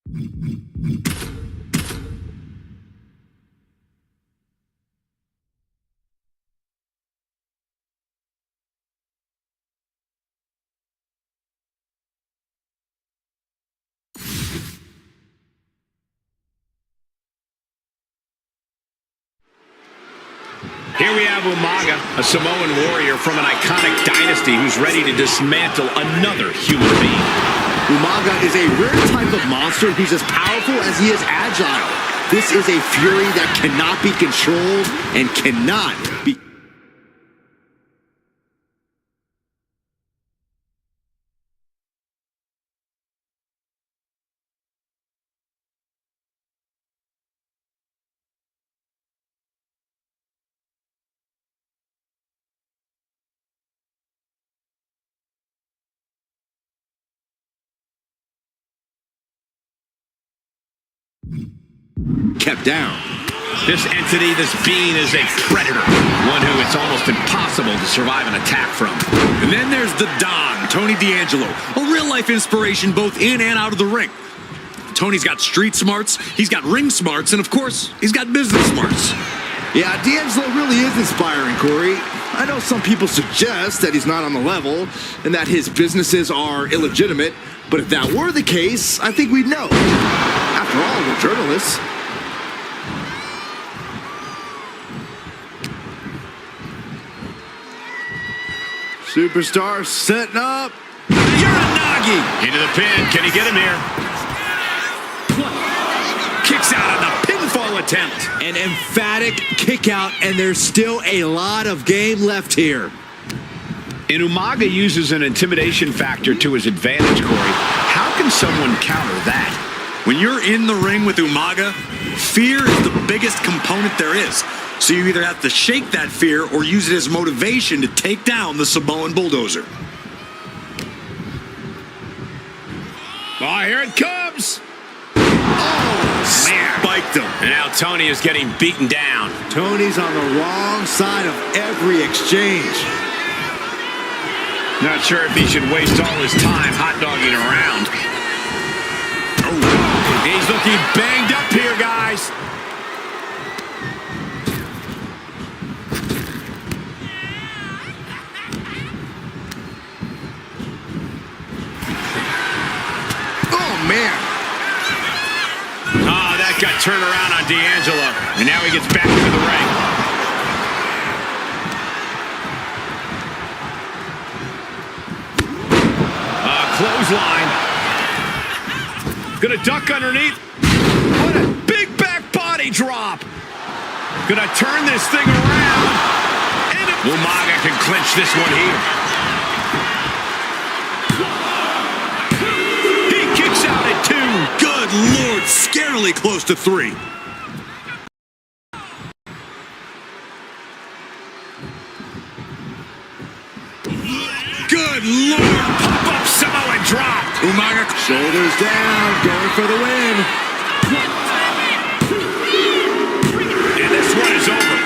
Here we have Umaga, a Samoan warrior from an iconic dynasty who's ready to dismantle another human being. Umaga is a rare type of monster who's as powerful as he is agile. This is a fury that cannot be controlled and cannot be... kept down. This entity, this being, is a predator, one who it's almost impossible to survive an attack from. And then there's the Don, Tony D'Angelo, a real-life inspiration both in and out of the ring. Tony's got street smarts, he's got ring smarts, and of course, he's got business smarts. Yeah, D'Angelo really is inspiring, Corey. I know some people suggest that he's not on the level and that his businesses are illegitimate, but if that were the case, I think we'd know. After all, we're journalists. Superstar setting up. Uranagi! Into the pin. Can he get him here? Kicks out on the pinfall attempt. An emphatic kick out, and there's still a lot of game left here. And Umaga uses an intimidation factor to his advantage, Corey. How can someone counter that? When you're in the ring with Umaga, fear is the biggest component there is. So you either have to shake that fear or use it as motivation to take down the Samoan bulldozer. Oh, here it comes. Oh, man. Spiked him. And now Tony is getting beaten down. Tony's on the wrong side of every exchange. Not sure if he should waste all his time hot-dogging around. Oh, he's looking banged up here, guys. Man. Oh, that got turned around on D'Angelo. And now he gets back into the ring. Clothesline. Gonna duck underneath. What a big back body drop. Gonna turn this thing around. And Umaga can clinch this one here. Out at 2. Good Lord, scarily close to 3. Good Lord, pop-up Samoan drop. Umaga, shoulders down, going for the win. And this one is over.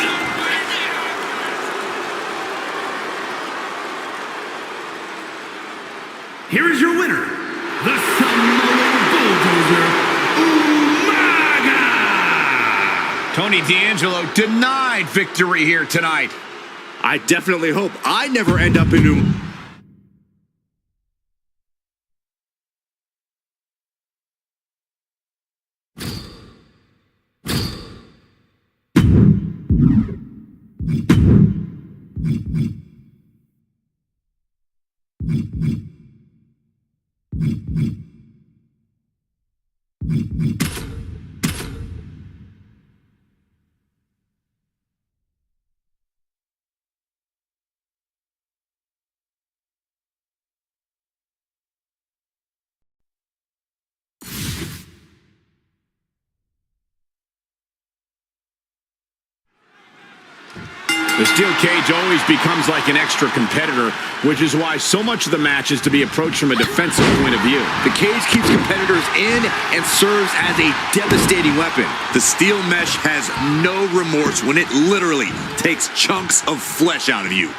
Here is your winner, the Samoan Bulldozer, Umaga! Tony D'Angelo denied victory here tonight. I definitely hope I never end up in The steel cage always becomes like an extra competitor, which is why so much of the match is to be approached from a defensive point of view. The cage keeps competitors in and serves as a devastating weapon. The steel mesh has no remorse when it literally takes chunks of flesh out of you.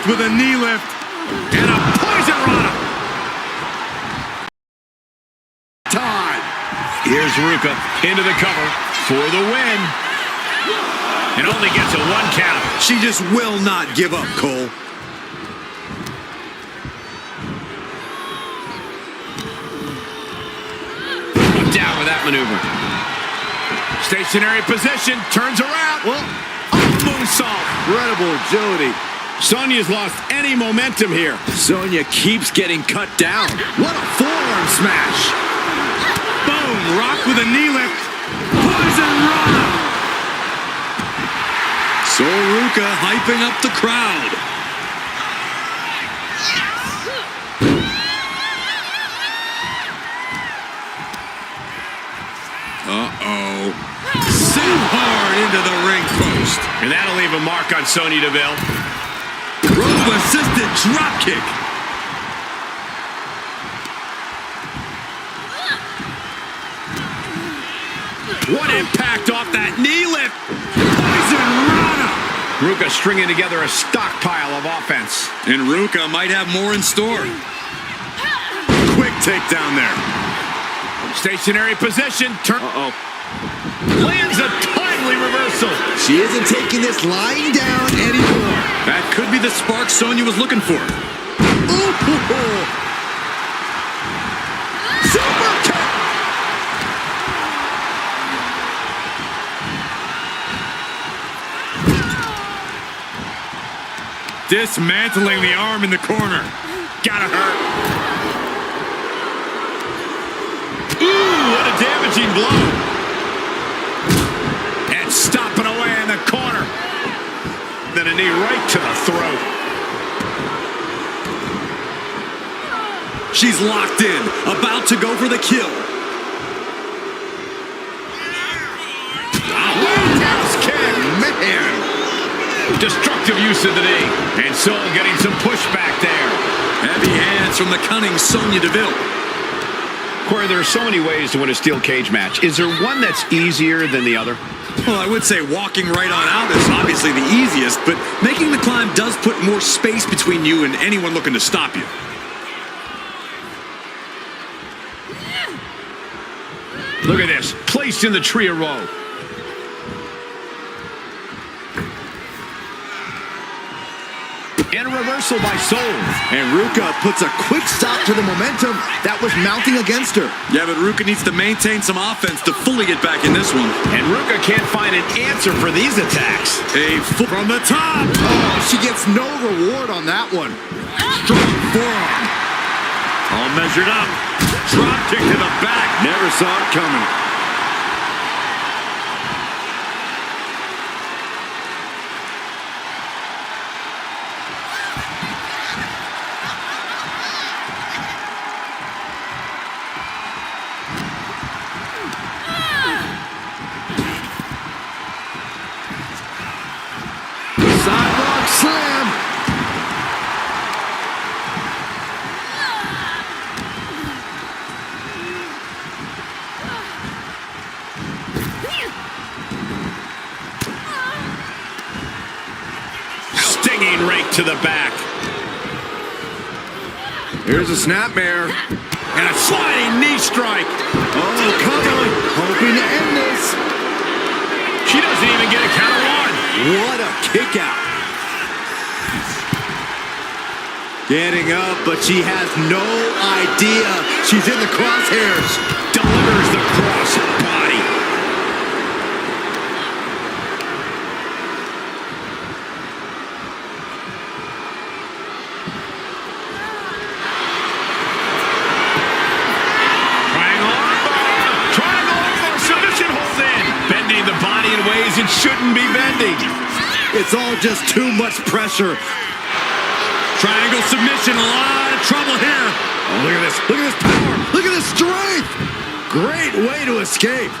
Rocked with a knee lift. And a poison rana. Time. Here's Ruka into the cover for the win. And only gets a 1 count. She just will not give up, Cole. Down with that maneuver. Stationary position, turns around. Well, Moonsault. incredible agility. Sonya's lost any momentum here. Sonya keeps getting cut down. What a forearm smash. Boom, Rock with a knee lift. Poison Rana. So Ruka hyping up the crowd. Uh-oh. Sent hard into the ring post. And that'll leave a mark on Sonya Deville. Rope-assisted dropkick. What impact off that knee lift. Poison Rana. Ruka stringing together a stockpile of offense. And Ruka might have more in store. Quick takedown there. Stationary position. Uh-oh. Lands a timely reversal. She isn't taking this lying down anymore. That could be the spark Sonya was looking for. Ooh. Super kick. Dismantling the arm in the corner. Gotta hurt. Ooh, what a damaging blow. And stomping away in the corner. Then a knee right to the throat. She's locked in, about to go for the kill. Roundhouse kick. Man. Destructive use of the knee. And Soul getting some pushback there. Heavy hands from the cunning Sonya Deville. Corey, there are so many ways to win a steel cage match. Is there one that's easier than the other? Well, I would say walking right on out is obviously the easiest, but making the climb does put more space between you and anyone looking to stop you. Look at this. Placed in the tree of woe. And a reversal by Soul. And Ruka puts a quick stop to the momentum that was mounting against her. Yeah, but Ruka needs to maintain some offense to fully get back in this one. And Ruka can't find an answer for these attacks. From the top. Oh, she gets no reward on that one. Strong forearm. All measured up. Drop kick to the back. Never saw it coming. Sidewalk slam. Stinging rake to the back. Here's a snapmare. And a sliding knee strike. Oh, coming. Hoping to end this. She doesn't even get a count of one. What a kick out. Getting up, but she has no idea she's in the crosshairs. Delivers the cross body. Triangle armbar. Submission hold in. Bending the body in ways it shouldn't be bending. It's all just too much pressure. Triangle submission. A lot of trouble here. Oh, look at this. Look at this power. Look at this strength. Great way to escape.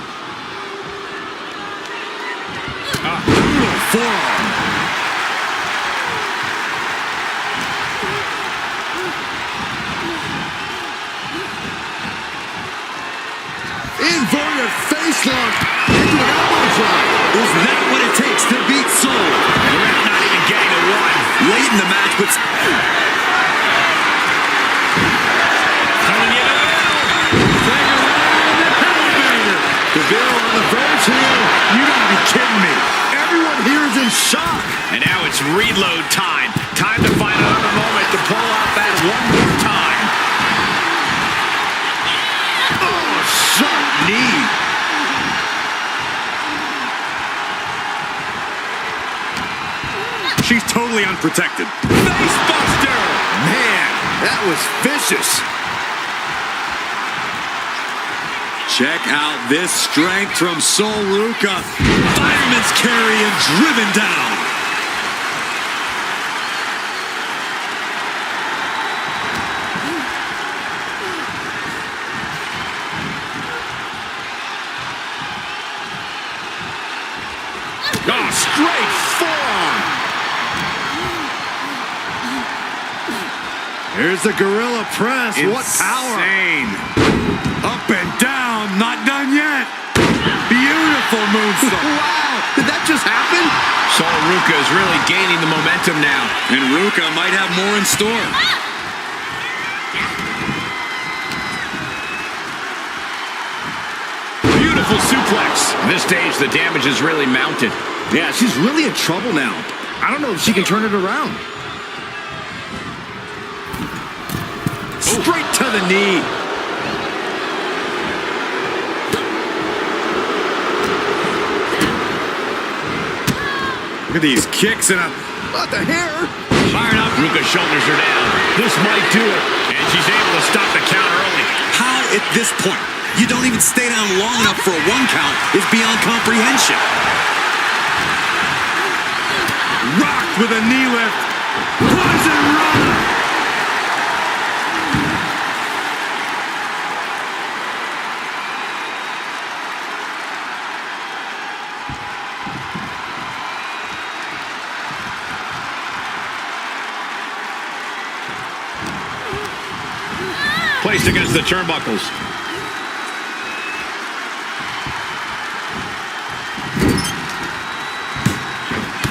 Brutal forearm. Inverted face lock into an elbow drop. Is that what it takes to beat Soul? The ref not even getting a one. Late in the match, but kidding me? Everyone here is in shock. And now it's reload time. Time to find another moment to pull out that one more time. Oh, sharp knee. She's totally unprotected. Face buster! Man, that was vicious. Check out this strength from Sol Ruca. Fireman's carry and driven down. Oh, straight forearm. Here's the gorilla press. What power. Insane. Up and down, not done yet. Beautiful moonsault. Wow, did that just happen? Sol Ruca is really gaining the momentum now. And Ruca might have more in store. Beautiful suplex. At this stage, the damage is really mounted. Yeah, she's really in trouble now. I don't know if she can turn it around. Straight to the knee. Look at these kicks and a... What the hair? Firing up. Ruca's shoulders are down. This might do it. And she's able to stop the count early. How at this point you don't even stay down long enough for a 1 count is beyond comprehension. Rocked with a knee lift. Poison Rana. Placed against the turnbuckles.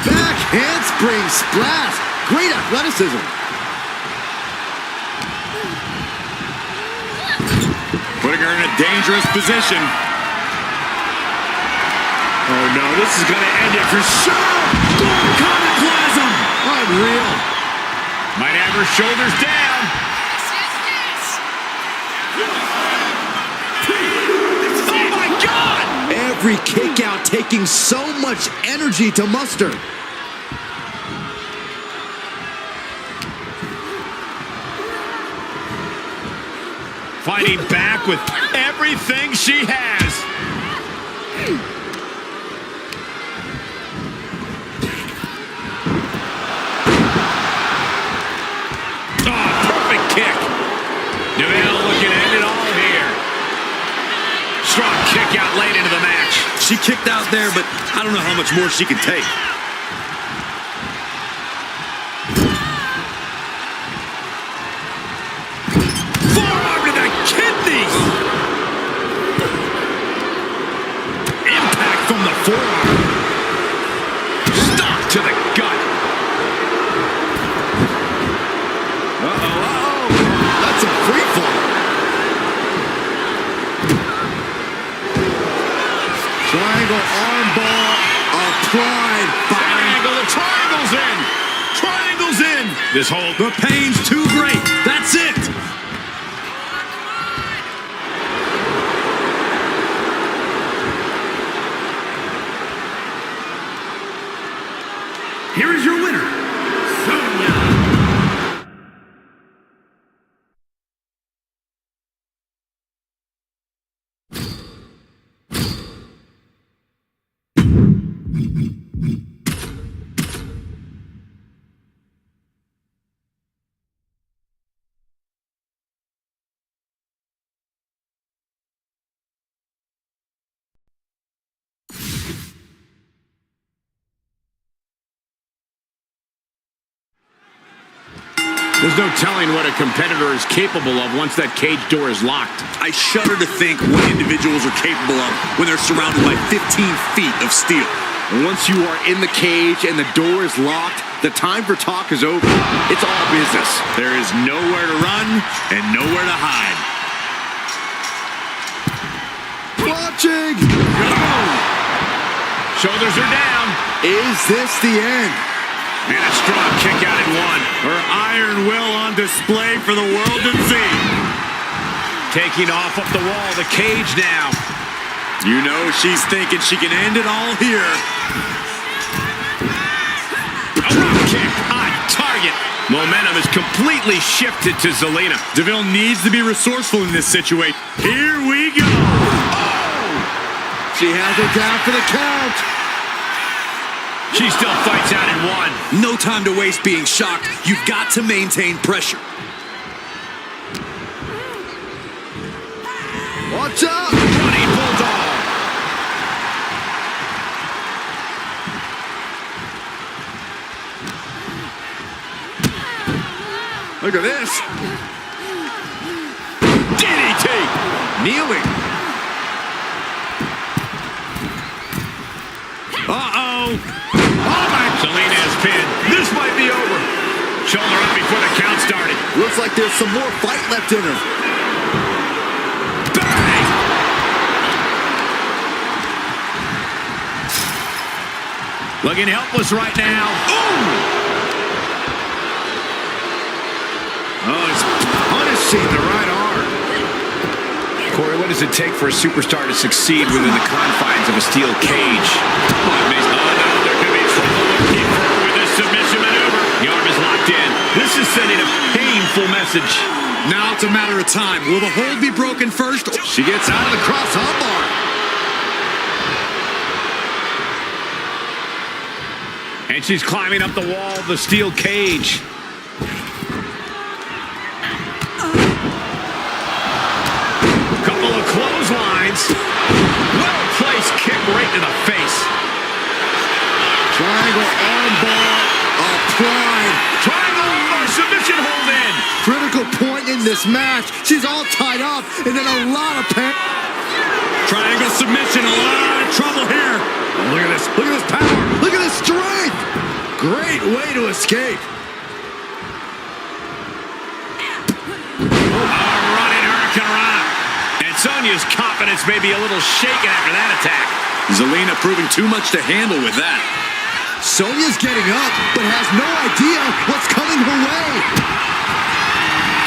Back handspring splash. Great athleticism. Putting her in a dangerous position. Oh no, this is going to end it for sure. Iconoclasm. Unreal. Might have her shoulders down. Oh my God! Every kick out taking so much energy to muster. Fighting back with everything she has. Oh, perfect kick. Neville looking to end it all here. Strong kick out late into the match. She kicked out there, but I don't know how much more she can take. Forearm to the kidneys. Impact from the forearm. Stop to the gut. That's a free fall. Triangle armbar applied. Triangle, the triangle's in. Triangle's in. This hold. The pain's too great. That's it. Here is your winner, Sonya. There's no telling what a competitor is capable of once that cage door is locked. I shudder to think what individuals are capable of when they're surrounded by 15 feet of steel. And once you are in the cage and the door is locked, the time for talk is over. It's all business. There is nowhere to run and nowhere to hide. Watching. Oh! Shoulders are down. Is this the end? And a strong kick out at one. Her iron will on display for the world to see. Taking off up the wall, the cage now. You know she's thinking she can end it all here. A rock kick on target. Momentum is completely shifted to Zelina. Deville needs to be resourceful in this situation. Here we go. She has it down for the count. She still fights out in one. No time to waste being shocked. You've got to maintain pressure. Watch out. Running bulldog. Look at this. DDT. Kneeling. Uh-oh. Oh, my. Zelina is pinned. This might be over. Shoulder up before the count started. Looks like there's some more fight left in her. Bang! Looking helpless right now. Ooh! Oh, it's punishing the right arm. Corey, what does it take for a superstar to succeed within the confines of a steel cage? Oh, no, there could be trouble with this submission maneuver. The arm is locked in. This is sending a painful message. Now it's a matter of time. Will the hold be broken first? She gets out of the cross armbar. And she's climbing up the wall of the steel cage. Couple of clotheslines. Well-placed kick right to the face. Triangle armbar applied. Triangle armbar submission hold in. Critical point in this match. She's all tied up and in a lot of pain. Triangle submission, a lot of trouble here. Oh, look at this. Look at this power. Look at this strength. Great way to escape. Running hurricanrana. And Sonya's confidence may be a little shaken after that attack. Zelina proving too much to handle with that. Sonya's getting up, but has no idea what's coming her way.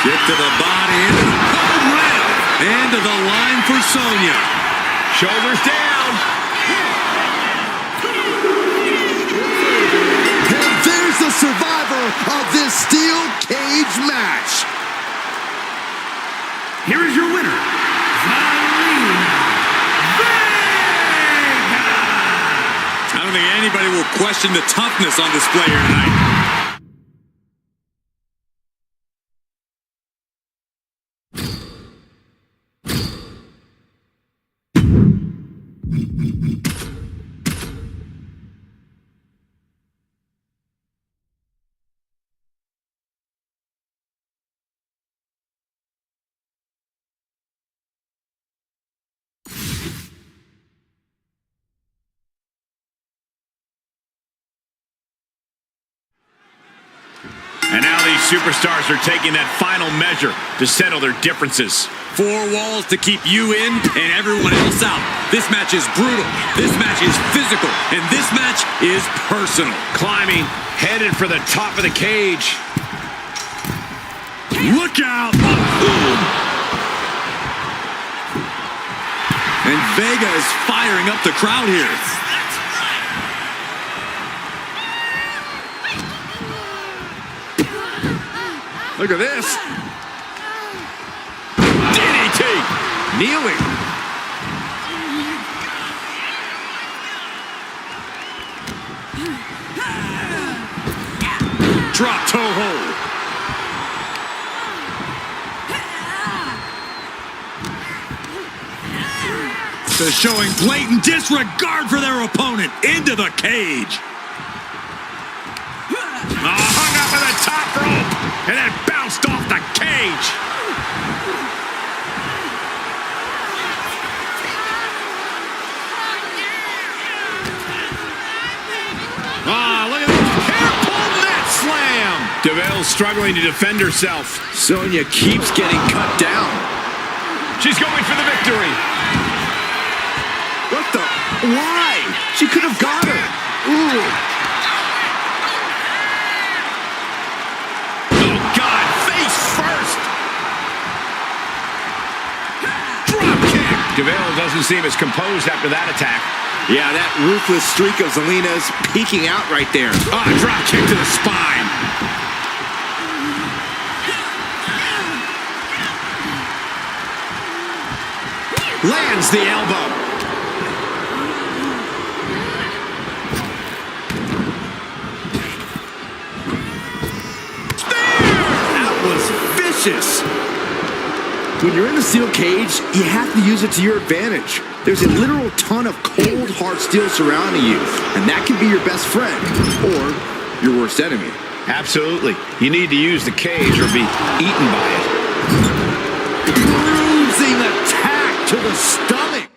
Kick to the body, into the cold rail. And to the line for Sonya. Shoulders down. And there's the survivor of this steel cage match. Here is your winner, I don't think anybody will question the toughness on display here tonight. And now these superstars are taking that final measure to settle their differences. Four walls to keep you in and everyone else out. This match is brutal. This match is physical. And this match is personal. Climbing, headed for the top of the cage. Look out! And Vega is firing up the crowd here. Look at this. DDT. Kneeling. Drop toe hold. They're showing blatant disregard for their opponent. Into the cage. Hung up at the top rope and then bounced off the cage. Look at this hair-pull net slam. DeVille struggling to defend herself. Sonya keeps getting cut down. She's going for the victory. What the? Why? She could have got her. Ooh. Oh, God, face first. Drop kick. Deville doesn't seem as composed after that attack. Yeah, that ruthless streak of Zelina's peeking out right there. Ah, drop kick to the spine. Lands the elbow. That was vicious. When you're in the steel cage, you have to use it to your advantage. There's a literal ton of cold, hard steel surrounding you, and that can be your best friend or your worst enemy. Absolutely. You need to use the cage or be eaten by it. Bruising attack to the stomach.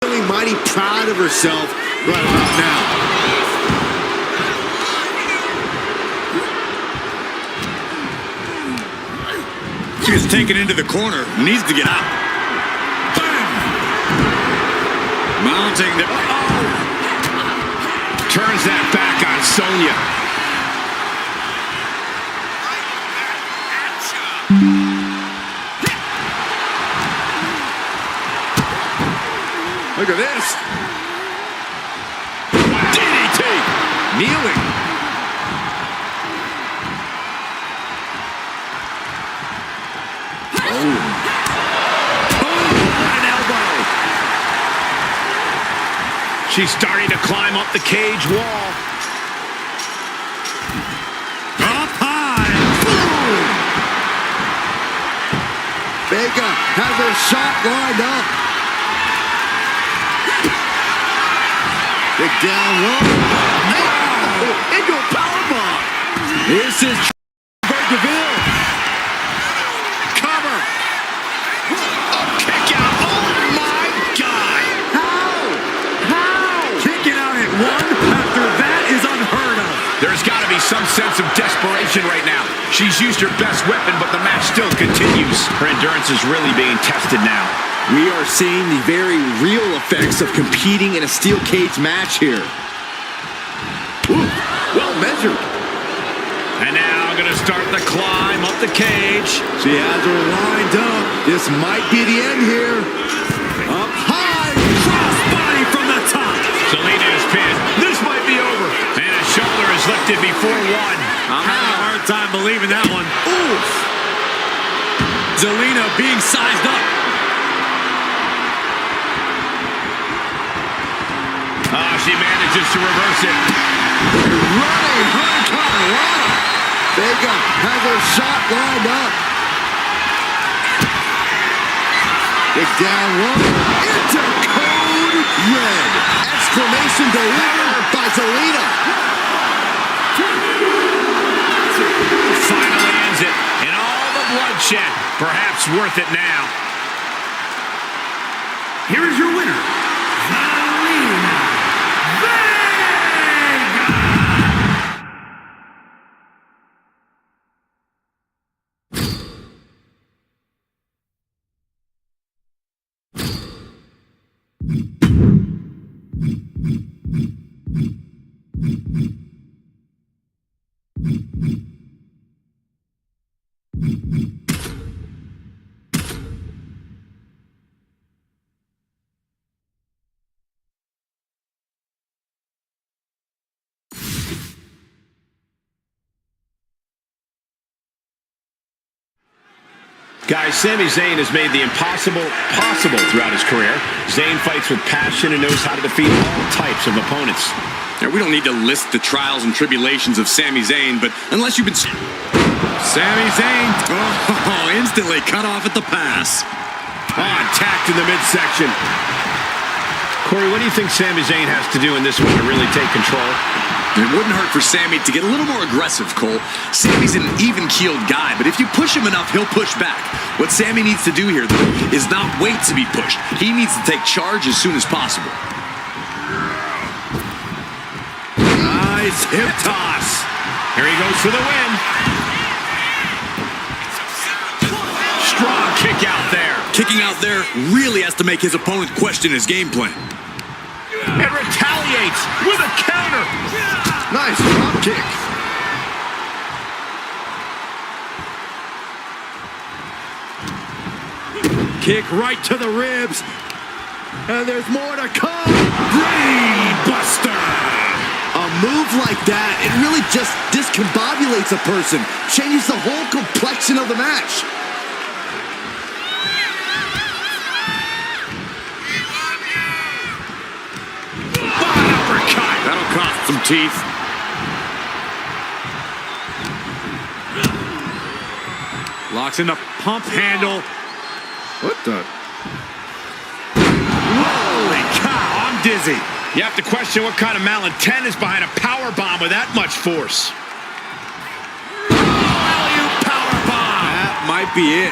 Feeling mighty proud of herself right about now. She was taken into the corner. Needs to get out. Bam! Mounting the... Turns that back on Sonya. Look at this. DDT. Kneeling. She's starting to climb up the cage wall. Up high. Boom. Vega has her shot lined up. Big down low. Oh, into a powerbomb. This is Deville. Cover. A kick out. Oh, my God. Kicking out at one after that is unheard of. There's got to be some sense of desperation right now. She's used her best weapon, but the match still continues. Her endurance is really being tested now. We are seeing the very real effects of competing in a steel cage match here. Ooh, well measured. And now going to start the climb up the cage. She has her lined up. This might be the end here. Up high. Crossbody from the top. Zelina is pinned. This might be over. And a shoulder is lifted before one. I'm having a hard time believing that one. Oof. Zelina being sized up. She manages to reverse it. Running Hurricanrana. Vega has her shot lined up. Big down low. Into code red. Exclamation delivered by Zelina. Finally ends it. And all the bloodshed. Perhaps worth it now. Here is your winner, Zelina. Guys, Sami Zayn has made the impossible possible throughout his career. Zayn fights with passion and knows how to defeat all types of opponents. Now, we don't need to list the trials and tribulations of Sami Zayn, but unless you've been... Sami Zayn, instantly cut off at the pass. Tacked in the midsection. Corey, what do you think Sami Zayn has to do in this one to really take control? It wouldn't hurt for Sami to get a little more aggressive, Cole. Sami's an even-keeled guy, but if you push him enough, he'll push back. What Sami needs to do here, though, is not wait to be pushed. He needs to take charge as soon as possible. Nice hip toss. Here he goes for the win. Strong kick out there. Kicking out there really has to make his opponent question his game plan. And retaliates with a counter. Nice drop kick. Kick right to the ribs. And there's more to come. Brain buster. A move like that, it really just discombobulates a person. Changes the whole complexion of the match. Uppercut. That'll cost some teeth. Locks in the pump handle. What the? Holy cow, I'm dizzy. You have to question what kind of malintent is behind a power bomb with that much force. Alley-oop power bomb. That might be it.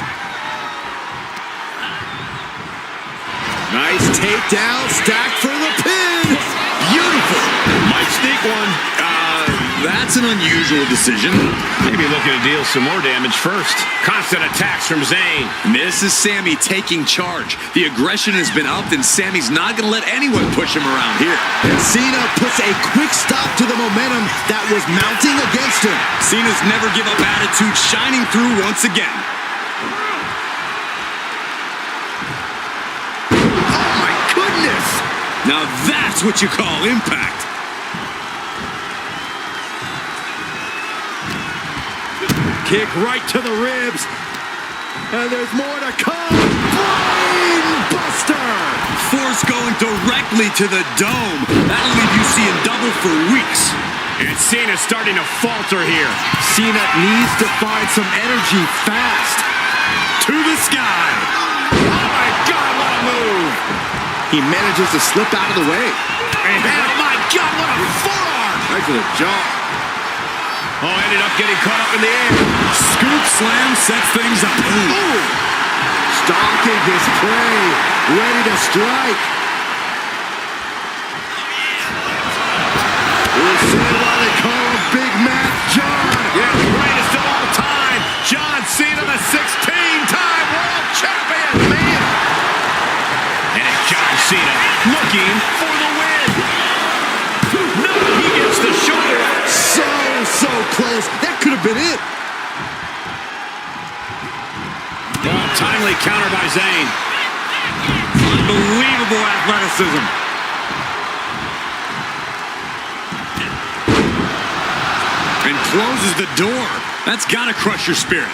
Nice takedown, stacked for the pin. Beautiful. Might sneak one. That's an unusual decision. Maybe looking to deal some more damage first. Constant attacks from Zayn. This is Sami taking charge. The aggression has been upped, and Sami's not going to let anyone push him around here. And Cena puts a quick stop to the momentum that was mounting against him. Cena's never give up attitude shining through once again. Oh my goodness! Now that's what you call impact. Kick right to the ribs. And there's more to come. Brain buster! Force going directly to the dome. That'll leave you seeing double for weeks. And Cena's starting to falter here. Cena needs to find some energy fast. To the sky. Oh my God, what a move. He manages to slip out of the way. And oh my God, what a forearm. Right to the jaw. Oh, ended up getting caught up in the air. Scoop slam sets things up. Ooh. Stalking his prey. Ready to strike. We'll see why they call him Big Mac John. Yeah, the greatest of all time. John Cena, the 16-time world champion. Man. And it's John Cena looking for the win. No, he gets the shoulder. So close. That could have been it. Oh, timely counter by Zayn. Unbelievable athleticism. And closes the door. That's got to crush your spirit.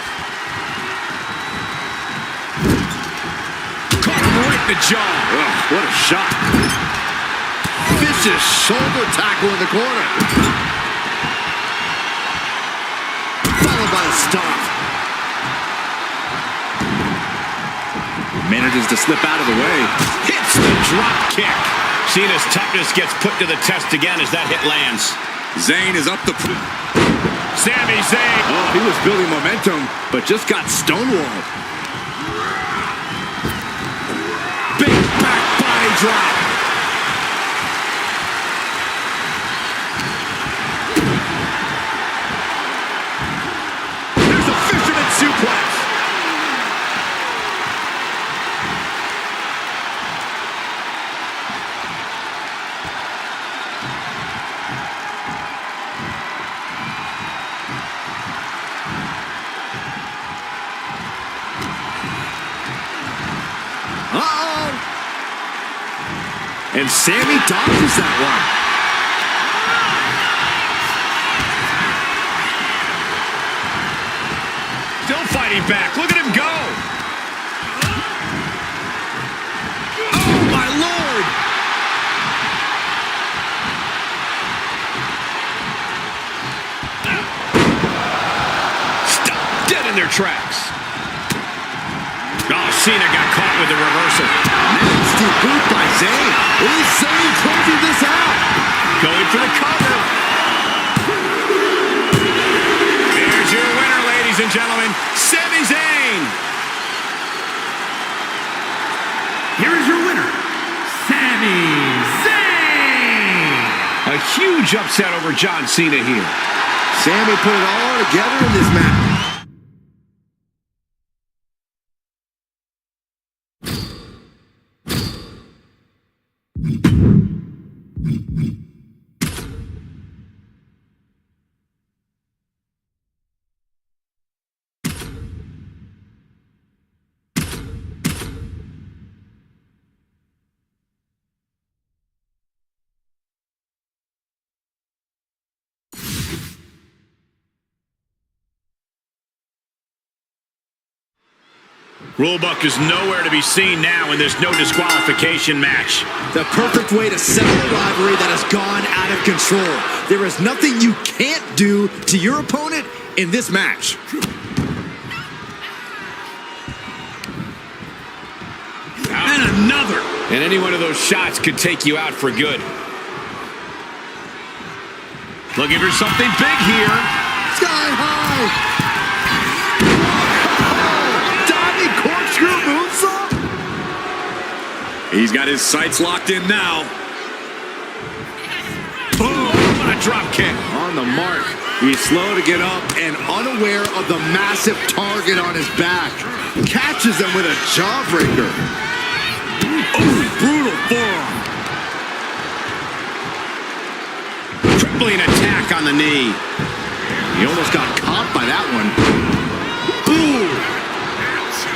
Caught him right in the jaw. Oh, what a shot. Vicious shoulder tackle in the corner. Followed by a stomp. Manages to slip out of the way. Hits the drop kick. Cena's toughness gets put to the test again as that hit lands. Zayn is up the... Sami Zayn. Oh, he was building momentum, but just got stonewalled. Big back body drop. There's a fisherman suplex. Uh-oh. And Sami dodges that one. Still fighting back. Look at him go. Oh, my Lord. Stop dead in their tracks. Oh, Cena got caught with the reversal. Nasty boot by Zayn. He's A huge upset over John Cena here. Sammy put it all together in this match. Rulebook is nowhere to be seen now, and there's no disqualification match. The perfect way to settle a rivalry that has gone out of control. There is nothing you can't do to your opponent in this match. And another. And any one of those shots could take you out for good. Looking for something big here. Sky high. Corkscrew moonsault? He's got his sights locked in now. Boom! What a drop kick. On the mark. He's slow to get up and unaware of the massive target on his back. Catches him with a jawbreaker. Oh, brutal forearm. Crippling attack on the knee. He almost got caught by that one. Ooh!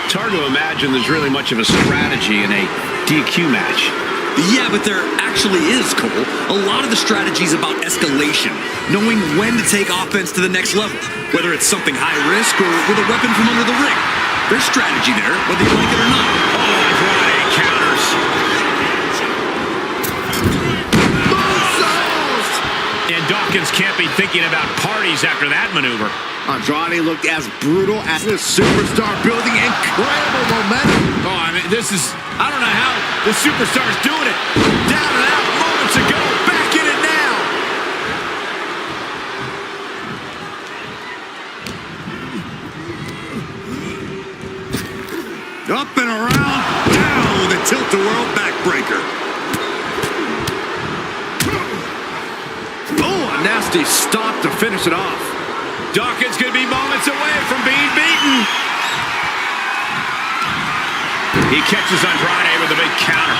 It's hard to imagine there's really much of a strategy in a DQ match. Yeah, but there actually is, Cole. A lot of the strategy is about escalation, knowing when to take offense to the next level, whether it's something high risk or with a weapon from under the ring. There's strategy there, whether you like it or not. Oh, Andrade counters. And Dawkins can't be thinking about parties after that maneuver. Andrade looked as brutal as this superstar, building incredible momentum. Oh, I mean, I don't know how the superstar's doing it. Down and out moments ago, back in it now. Up and around, down with a tilt-a-whirl backbreaker. Oh, a nasty stop to finish it off. Dawkins could be moments away from being beaten. He catches Andrade with a big counter.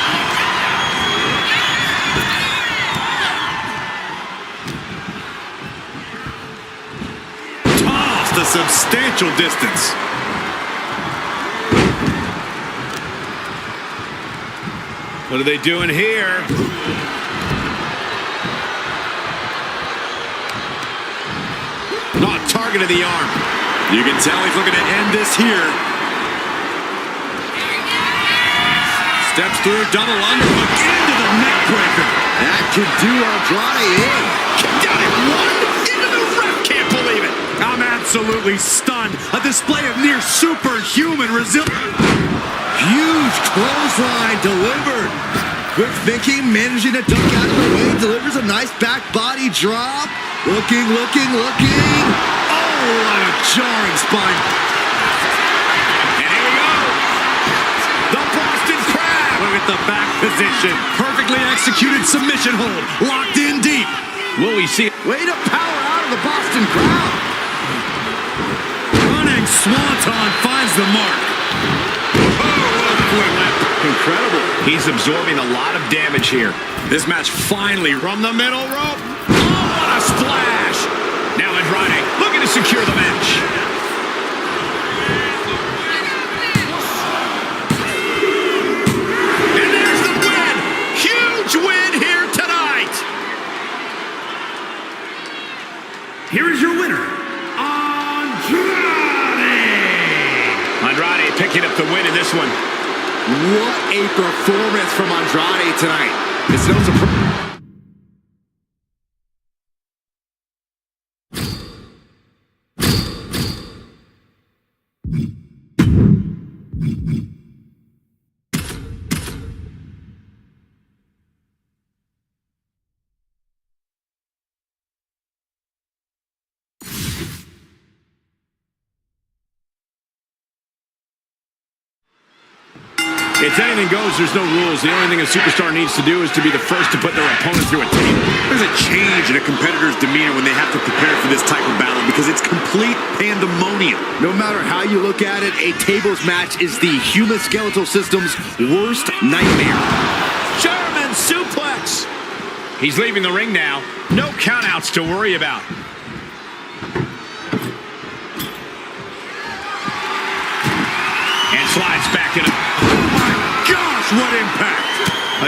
Tossed a substantial distance. What are they doing here? Not targeted the arm. You can tell he's looking to end this here. Steps through a double underhook into the neck breaker. That could do Andrade in. Kicked out at one into the ref. Can't believe it. I'm absolutely stunned. A display of near superhuman resilience. Huge clothesline delivered. Quick thinking, managing to duck out of the way, delivers a nice back body drop. Looking. Oh, what a jarring spine. And here we go. The Boston Crab. Look at the back position. Perfectly executed submission hold. Locked in deep. Will we see? Way to power out of the Boston Crab. Running Swanton finds the mark. Incredible. He's absorbing a lot of damage here. This match finally From the middle rope. Oh, what a splash. Now Andrade looking to secure the match. And there's the win. Huge win here tonight. Here is your winner, Andrade. Andrade picking up the win in this one. What a performance from Andrade tonight. It's no surprise. It's anything goes, there's no rules. The only thing a superstar needs to do is to be the first to put their opponent through a table. There's a change in a competitor's demeanor when they have to prepare for this type of battle because it's complete pandemonium. No matter how you look at it, a tables match is the human skeletal system's worst nightmare. German suplex. He's leaving the ring now. No countouts to worry about. And slides back in. Oh my gosh, what impact!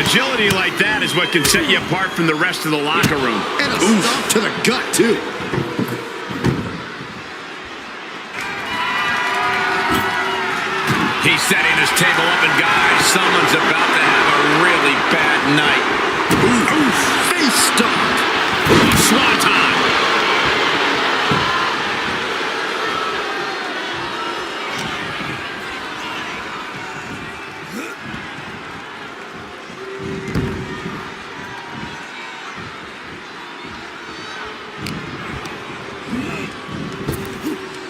Agility like that is what can set you apart from the rest of the locker room. And a stomp to the gut, too. He's setting his table up, and guys, someone's about to have a really bad night. Ooh, face stomp. Swanton.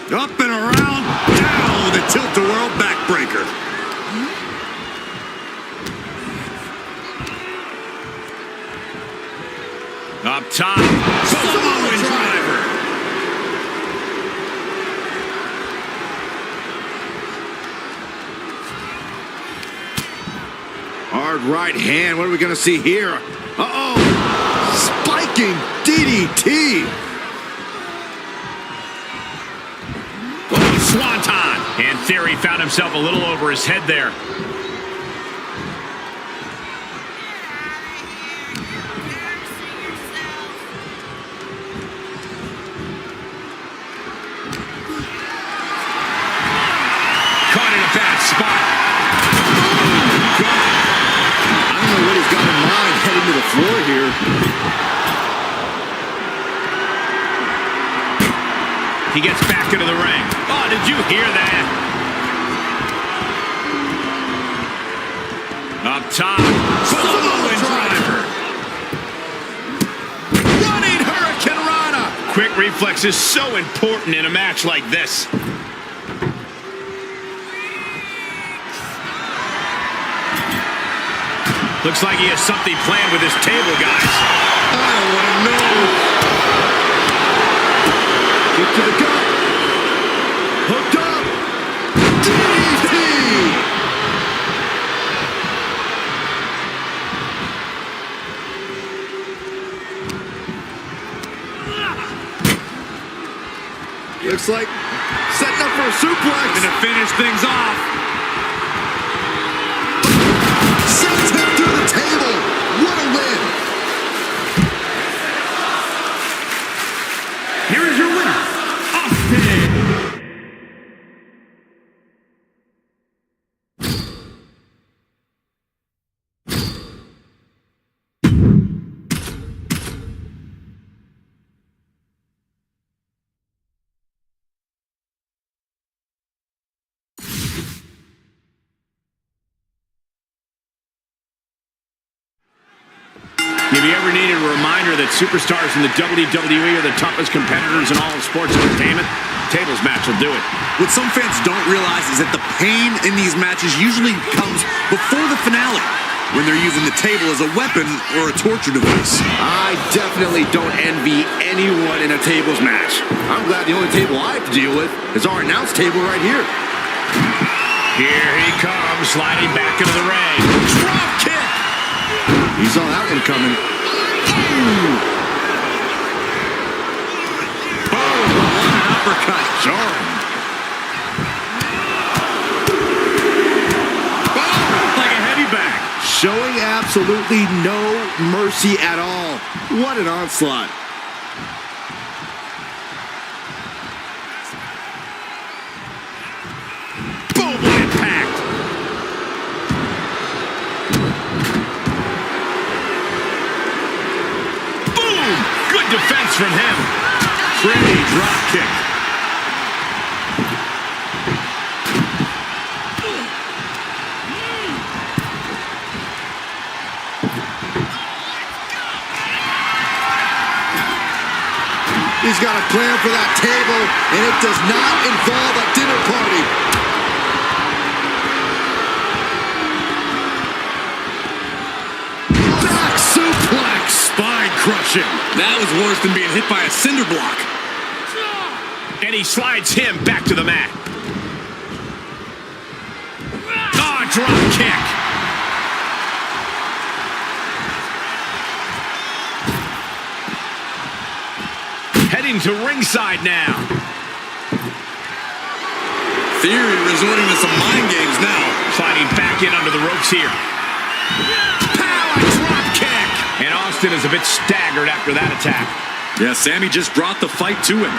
Up and around, down with a tilt-a-whirl backbreaker. Up top. Samoan driver. Hard right hand. What are we going to see here? Uh-oh. Spiking DDT. Swanton. And Theory found himself a little over his head there. Caught in a bad spot. I don't know what he's got in mind heading to the floor here. He gets back into the ring. Oh, did you hear that? Up top. Samoan driver. Running Hurricane Rana. Quick reflex is so important in a match like this. Looks like he has something planned with his table, guys. I don't want to know. Kick to the gut. Hooked up. DDT. Looks like setting up for a suplex. Gonna finish things off. Sends him through the table. What a win. Here is your winner, Austin. Have you ever needed a reminder that superstars in the WWE are the toughest competitors in all of sports entertainment? Tables match will do it. What some fans don't realize is that the pain in these matches usually comes before the finale, when they're using the table as a weapon or a torture device. I definitely don't envy anyone in a tables match. I'm glad the only table I have to deal with is our announce table right here. Here he comes, sliding back into the ring. Drop kick! He saw that one coming. Oh, what an uppercut. Jarring. Oh, like a heavy bag. Showing absolutely no mercy at all. What an onslaught. Boom, what impact! Boom! Good defense from him. Pretty drop kick. He's got a plan for that table, and it does not involve a dinner party. crush him. That was worse than being hit by a cinder block. And he slides him back to the mat. Oh, drop kick. Heading to ringside now. Theory resorting to some mind games now. Sliding back in under the ropes here. Power drop kick. And Austin is a bit staggered after that attack. Yeah, Sammy just brought the fight to him.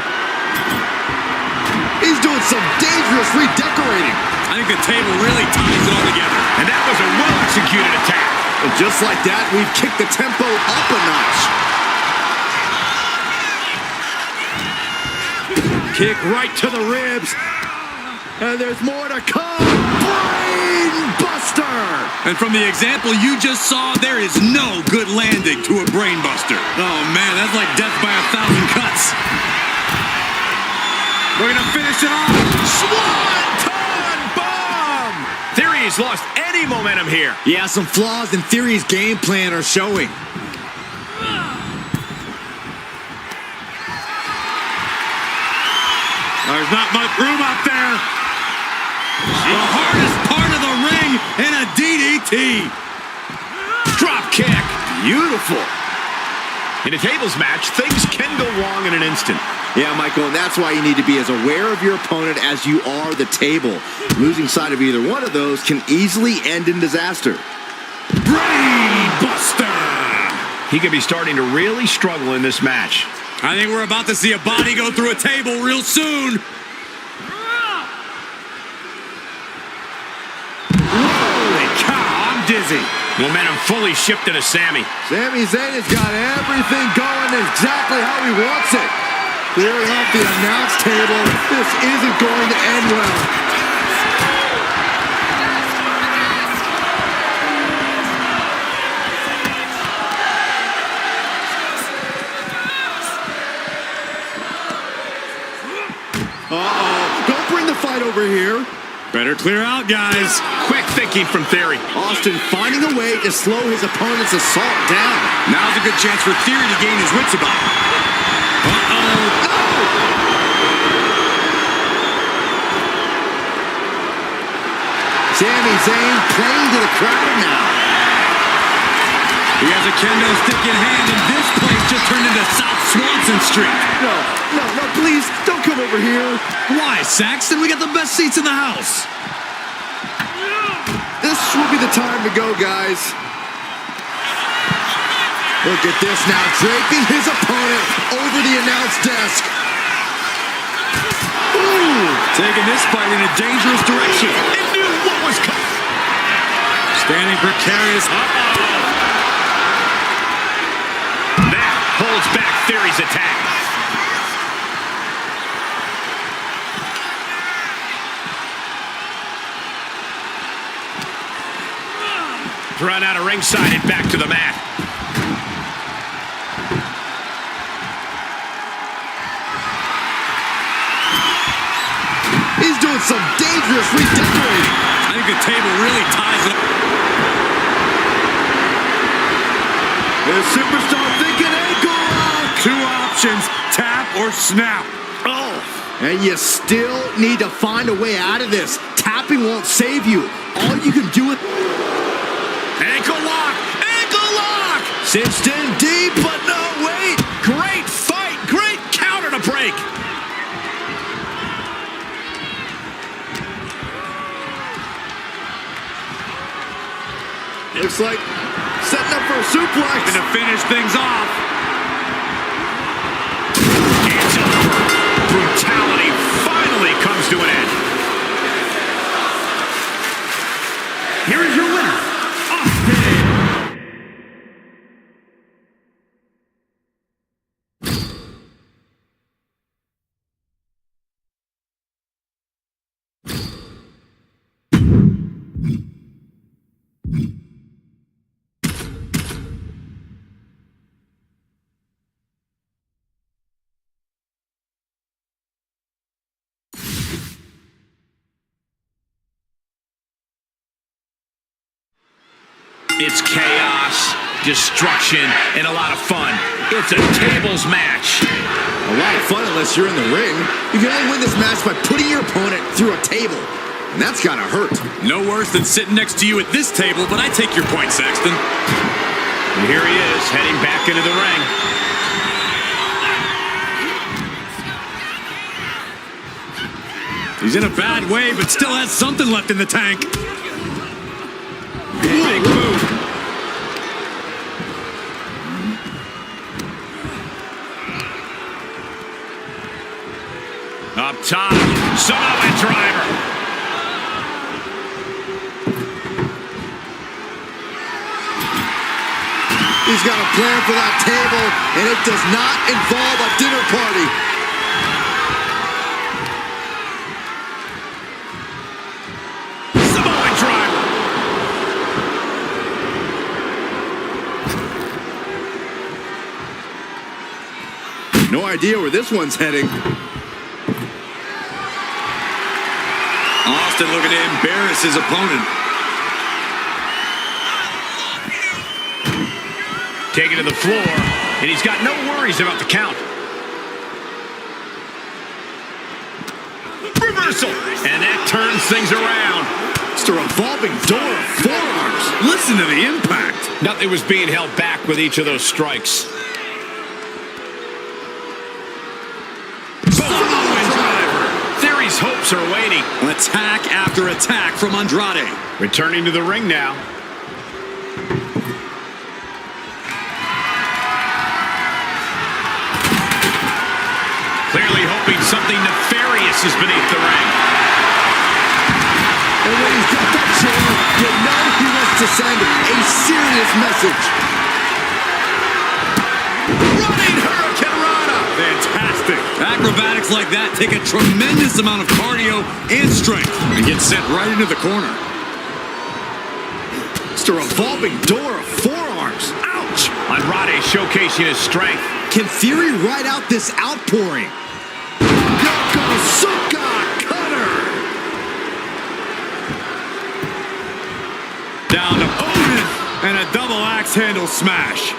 He's doing some dangerous redecorating. I think the table really ties it all together. And that was a well-executed attack. And just like that, we've kicked the tempo up a notch. Kick right to the ribs. And there's more to come. Brain buster. And from the example you just saw, there is no good landing to a brain buster. Oh, man, that's like death by 1,000 cuts. We're going to finish it off. Swanton bomb. Theory has lost any momentum here. Yeah, some flaws in Theory's game plan are showing. There's not much room up there. The hardest part of the ring in a DDT. Drop kick. Beautiful. In a tables match, things can go wrong in an instant. Yeah, Michael, and that's why you need to be as aware of your opponent as you are the table. Losing sight of either one of those can easily end in disaster. Brain buster. He could be starting to really struggle in this match. I think we're about to see a body go through a table real soon. Holy cow, I'm dizzy. Momentum fully shifted to Sami. Sami Zayn has got everything going exactly how he wants it. Clearing off the announce table. This isn't going to end well. Uh-oh. Don't bring the fight over here. Better clear out, guys. Quick thinking from Theory. Austin finding a way to slow his opponent's assault down. Now's a good chance for Theory to gain his wits about it. Uh-oh. Sami Zayn playing to the crowd now. He has a kendo stick in hand, and this place just turned into South Swanson Street. No, please, don't come over here. Why, Saxton? We got the best seats in the house. This will be the time to go, guys. Look at this now, draping his opponent over the announce desk. Ooh. Taking this fight in a dangerous direction. It knew what was coming. Standing precarious. That holds back Theory's attack. Run out of ringside and back to the mat. He's doing some dangerous redecorating. I think the table really ties it up. The superstar thinking ankle lock. Two options, tap or snap. Oh, and you still need to find a way out of this. Tapping won't save you. All you can do is... Ankle lock! Ankle lock! Cinched in deep, but no, wait. Great fight! Great counter to break! Looks like setting up for a suplex. And to finish things off. It's over. Brutality finally comes to an end. Here is your winner, Austin. It's chaos, destruction and a lot of fun. It's a tables match. A lot of fun unless you're in the ring. You can only win this match by putting your opponent through a table. And that's gotta hurt. No worse than sitting next to you at this table, but I take your point, Saxton. And here he is, heading back into the ring. He's in a bad way, but still has something left in the tank. Big move. Up top, Samoan driver. He's got a plan for that table, and it does not involve a dinner party. Samoan driver. No idea where this one's heading. Austin looking to embarrass his opponent. Taken to the floor, and he's got no worries about the count. Reversal, and that turns things around. It's a revolving door of forearms. Listen to the impact. Nothing was being held back with each of those strikes. Samoan driver. Theory's hopes are waiting. Attack after attack from Andrade. Returning to the ring now. Clearly hoping something nefarious is beneath the ring. And when he's got that chair, you know he wants to send a serious message. Running Hurricane Rana. Fantastic. Acrobatics like that take a tremendous amount of cardio and strength and get sent right into the corner. It's a revolving door of forearms. Ouch! Andrade showcasing his strength. Can Theory ride out this outpouring? Yokosuka cutter! Down to Odin and a double axe handle smash.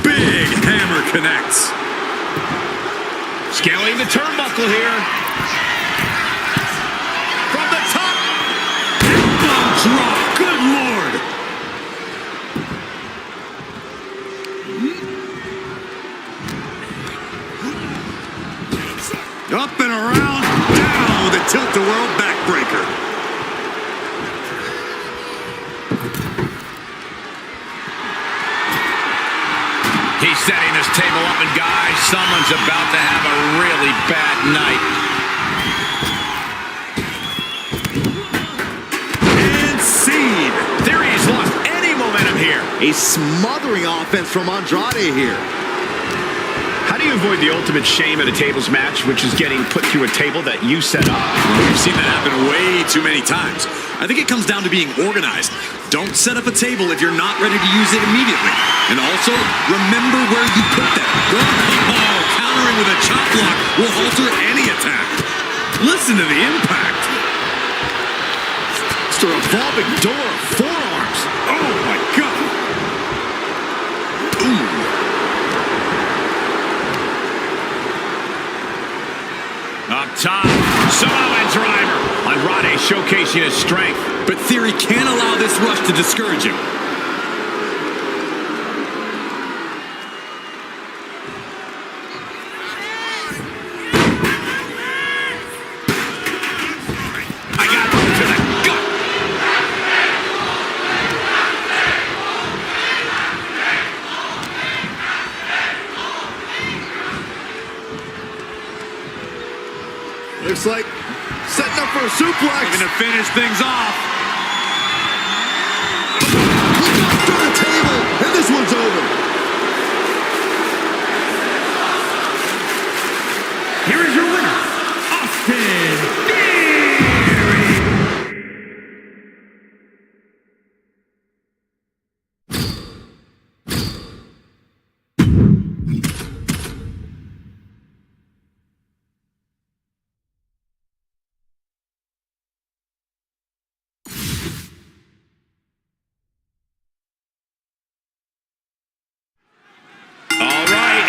Big hammer connects. Scaling the turnbuckle here. From the top. Elbow drop. Good Lord. Up and around, down with a tilt-a-whirl backbreaker. He's setting this table up, and guys, someone's about to have a really bad night. And scene. Theory has lost any momentum here. A smothering offense from Andrade here. How do you avoid the ultimate shame at a tables match, which is getting put through a table that you set up? Well, we've seen that happen way too many times. I think it comes down to being organized. Don't set up a table if you're not ready to use it immediately. And also, remember where you put them. Oh, countering with a chop block will alter any attack. Listen to the impact. It's a revolving door of forearms. Oh, my God. Ooh. Up top, Samoan driver. Andrade showcasing his strength. But Theory can't allow this rush to discourage him. I got him to the gut. Looks like setting up for a suplex. Going to finish things off. Look out through the table, and this one's over. Here is your winner, Austin Theory.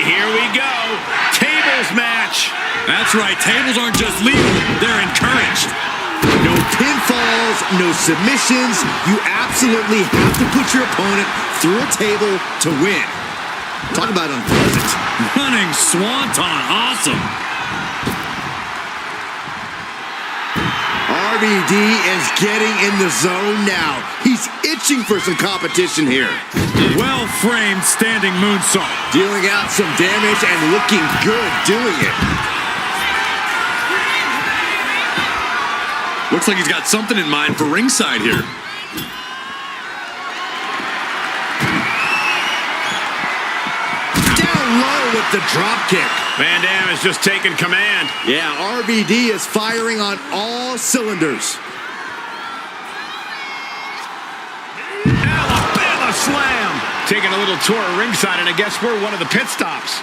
here we go. Tables match. That's right. Tables aren't just legal, they're encouraged. No pinfalls, no submissions. You absolutely have to put your opponent through a table to win. Talk about unpleasant. Running swanton. Awesome. RVD is getting in the zone now. He's itching for some competition here. Well-framed standing moonsault. Dealing out some damage and looking good doing it. Looks like he's got something in mind for ringside here. Down low with the drop kick. Van Dam is just taking command. Yeah, RVD is firing on all cylinders. Alabama slam. Taking a little tour of ringside, and I guess we're one of the pit stops.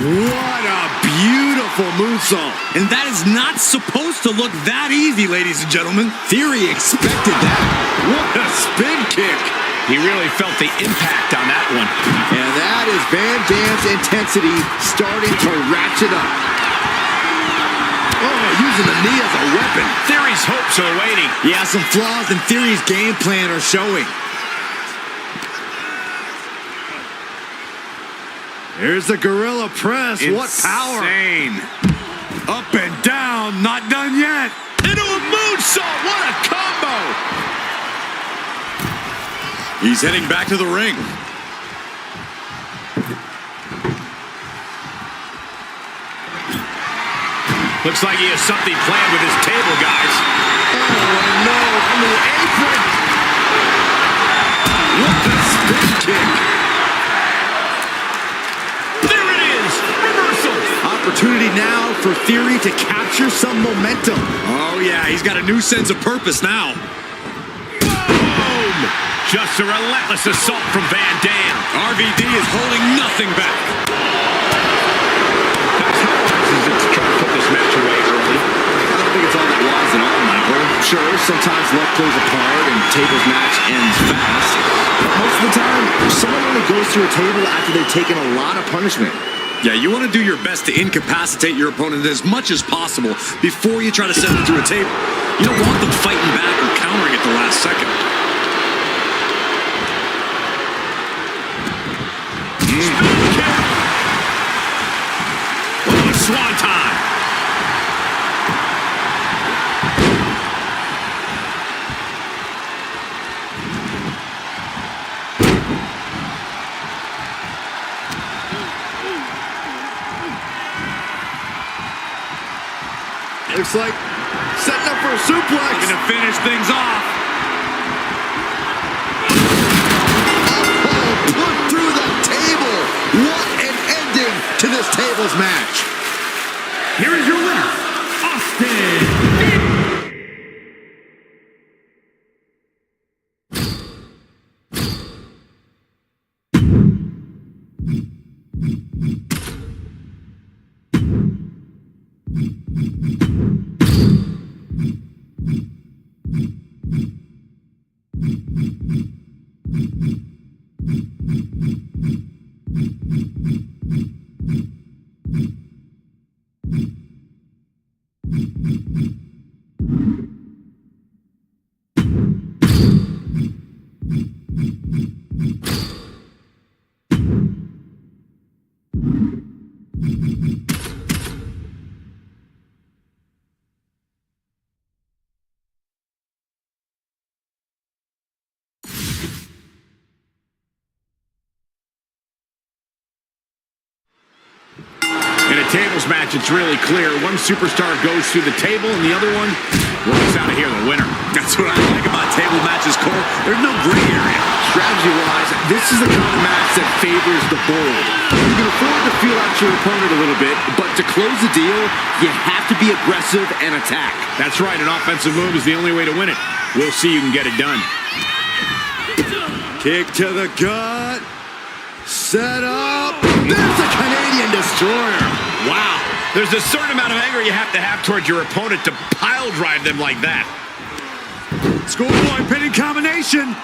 What a beautiful moonsault. And that is not supposed to look that easy, ladies and gentlemen. Theory expected that. What a spin kick. He really felt the impact on that one. And that is Van Dam's intensity starting to ratchet up. Oh, using the knee as a weapon. Theory's hopes are waiting. Yeah, some flaws in Theory's game plan are showing. Here's the gorilla press. Insane. What power. Up and down, not done yet. Into a moonsault. What a combo. He's heading back to the ring. Looks like he has something planned with his table, guys. Oh, no. On the apron. What a spin kick. There it is. Reversal. Opportunity now for Theory to capture some momentum. Oh, yeah, he's got a new sense of purpose now. Boom. Just a relentless assault from Van Dam. RVD is holding nothing back. Guys, how wise is it to try to put this match away early? I don't think it's all that wise at all, Michael. Sure, sometimes luck plays a part and tables match ends fast. But most of the time, someone only goes through a table after they've taken a lot of punishment. Yeah, you want to do your best to incapacitate your opponent as much as possible before you try to send them through a table. You don't want them fighting back or countering at the last second. Oh, swanton. Looks like setting up for a suplex. Going to finish things off. Oh, put through the table. What an ending to this tables match. Here is your winner, Austin. In a tables match, it's really clear. One superstar goes through the table, and the other one walks out of here the winner. That's what I like about table matches, Cole. There's no gray area. Strategy-wise, this is the kind of match that favors the bold. You can afford to feel out your opponent a little bit, but to close the deal, you have to be aggressive and attack. That's right. An offensive move is the only way to win it. We'll see you can get it done. Kick to the gut. Set up. There's a Canadian destroyer. Wow. There's a certain amount of anger you have to have towards your opponent to pile drive them like that. Schoolboy pinning combination.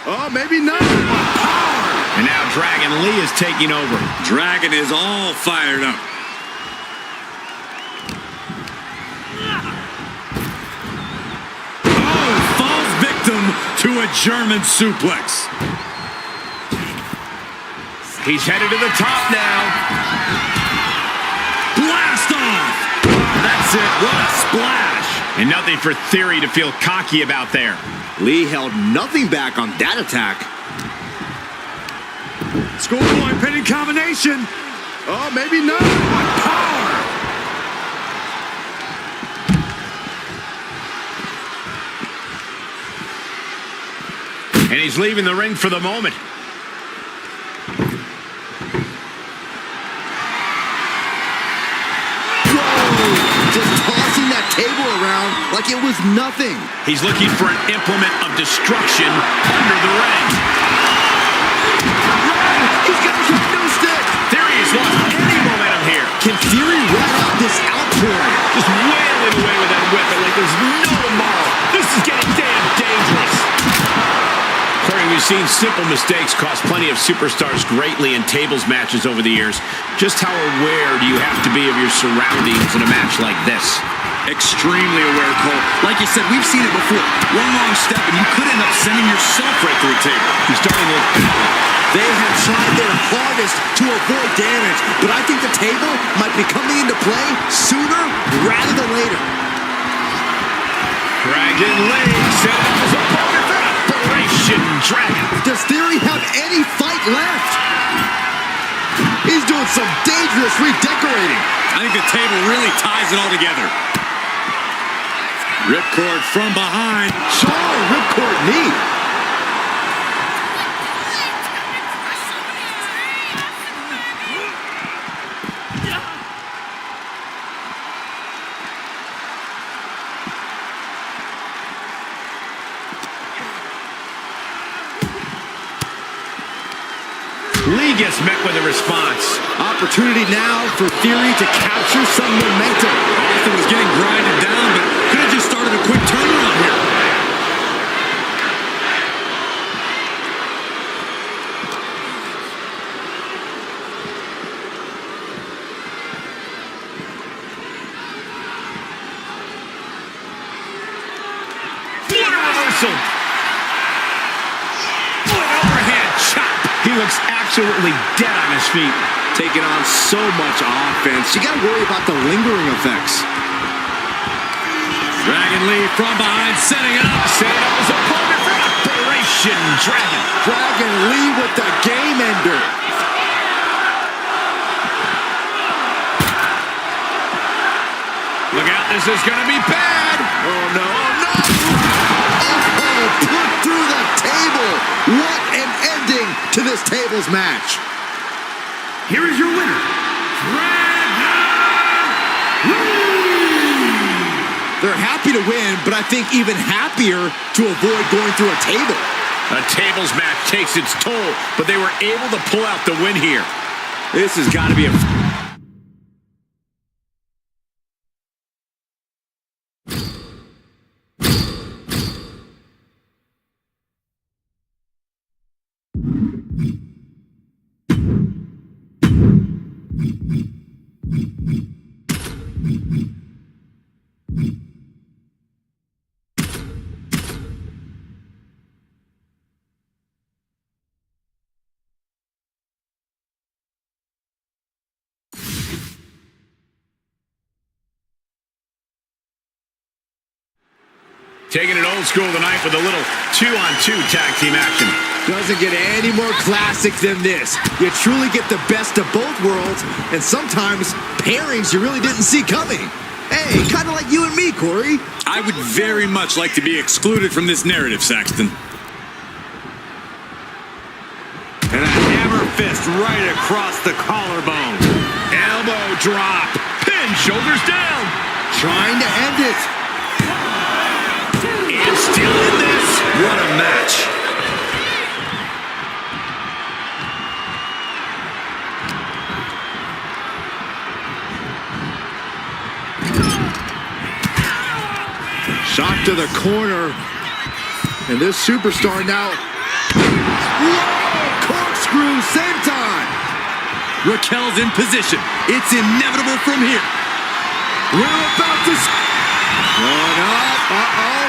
Oh, maybe not. And now Dragon Lee is taking over. Dragon is all fired up. Oh, falls victim to a German suplex. He's headed to the top now. Blast off. Oh, that's it. What a splash. And nothing for Theory to feel cocky about there. Lee held nothing back on that attack. Scoreboard pinning combination. Oh, maybe not. What power. And he's leaving the ring for the moment. Just tossing that table around like it was nothing. He's looking for an implement of destruction under the ring. He's got a kendo stick. Theory has lost any momentum here. Can Theory ride out this outpouring? Just wailing away with that weapon like there's no tomorrow. This is getting damn dangerous. Corey, we've seen simple mistakes cost plenty of superstars greatly in tables matches over the years. Just how aware do you have to be of your surroundings in a match like this? Extremely aware, Cole. Like you said, we've seen it before. One wrong step and you could end up sending yourself right through a table. He's starting to look bad. They have tried their hardest to avoid damage, but I think the table might be coming into play sooner rather than later. Dragon Lee set up his opponent for Operation Dragon. Does Theory have any fight left? He's doing some dangerous redecorating. I think the table really ties it all together. Ripcord from behind. Solid ripcord knee. Lee gets met with a response. Opportunity now for Theory to capture some momentum. Austin was getting grinded down, but could have just started a quick turnaround here. What a reversal. What an overhand chop. He looks absolutely dead on his feet. Taking on so much offense. You got to worry about the lingering effects. Dragon Lee from behind, setting up. Setting up his opponent for Operation Dragon. Dragon Lee with the game ender. Look out, this is going to be bad. Oh, no. Oh, no. Oh, put through the table. What an ending to this tables match. Here is your winner, Dragon Lee! They're happy to win, but I think even happier to avoid going through a table. A tables match takes its toll, but they were able to pull out the win here. This has got to be a... Taking it old school tonight with a little 2-on-2 tag team action. Doesn't get any more classic than this. You truly get the best of both worlds, and sometimes pairings you really didn't see coming. Hey, kind of like you and me, Corey. I would very much like to be excluded from this narrative, Saxton. And a hammer fist right across the collarbone. Elbow drop. Pin, shoulders down. Trying to end it. And still in this. What a match. Shot to the corner. And this superstar now Whoa! Corkscrew, same time. Raquel's in position. It's inevitable from here. We're about to... Going up. Uh-oh.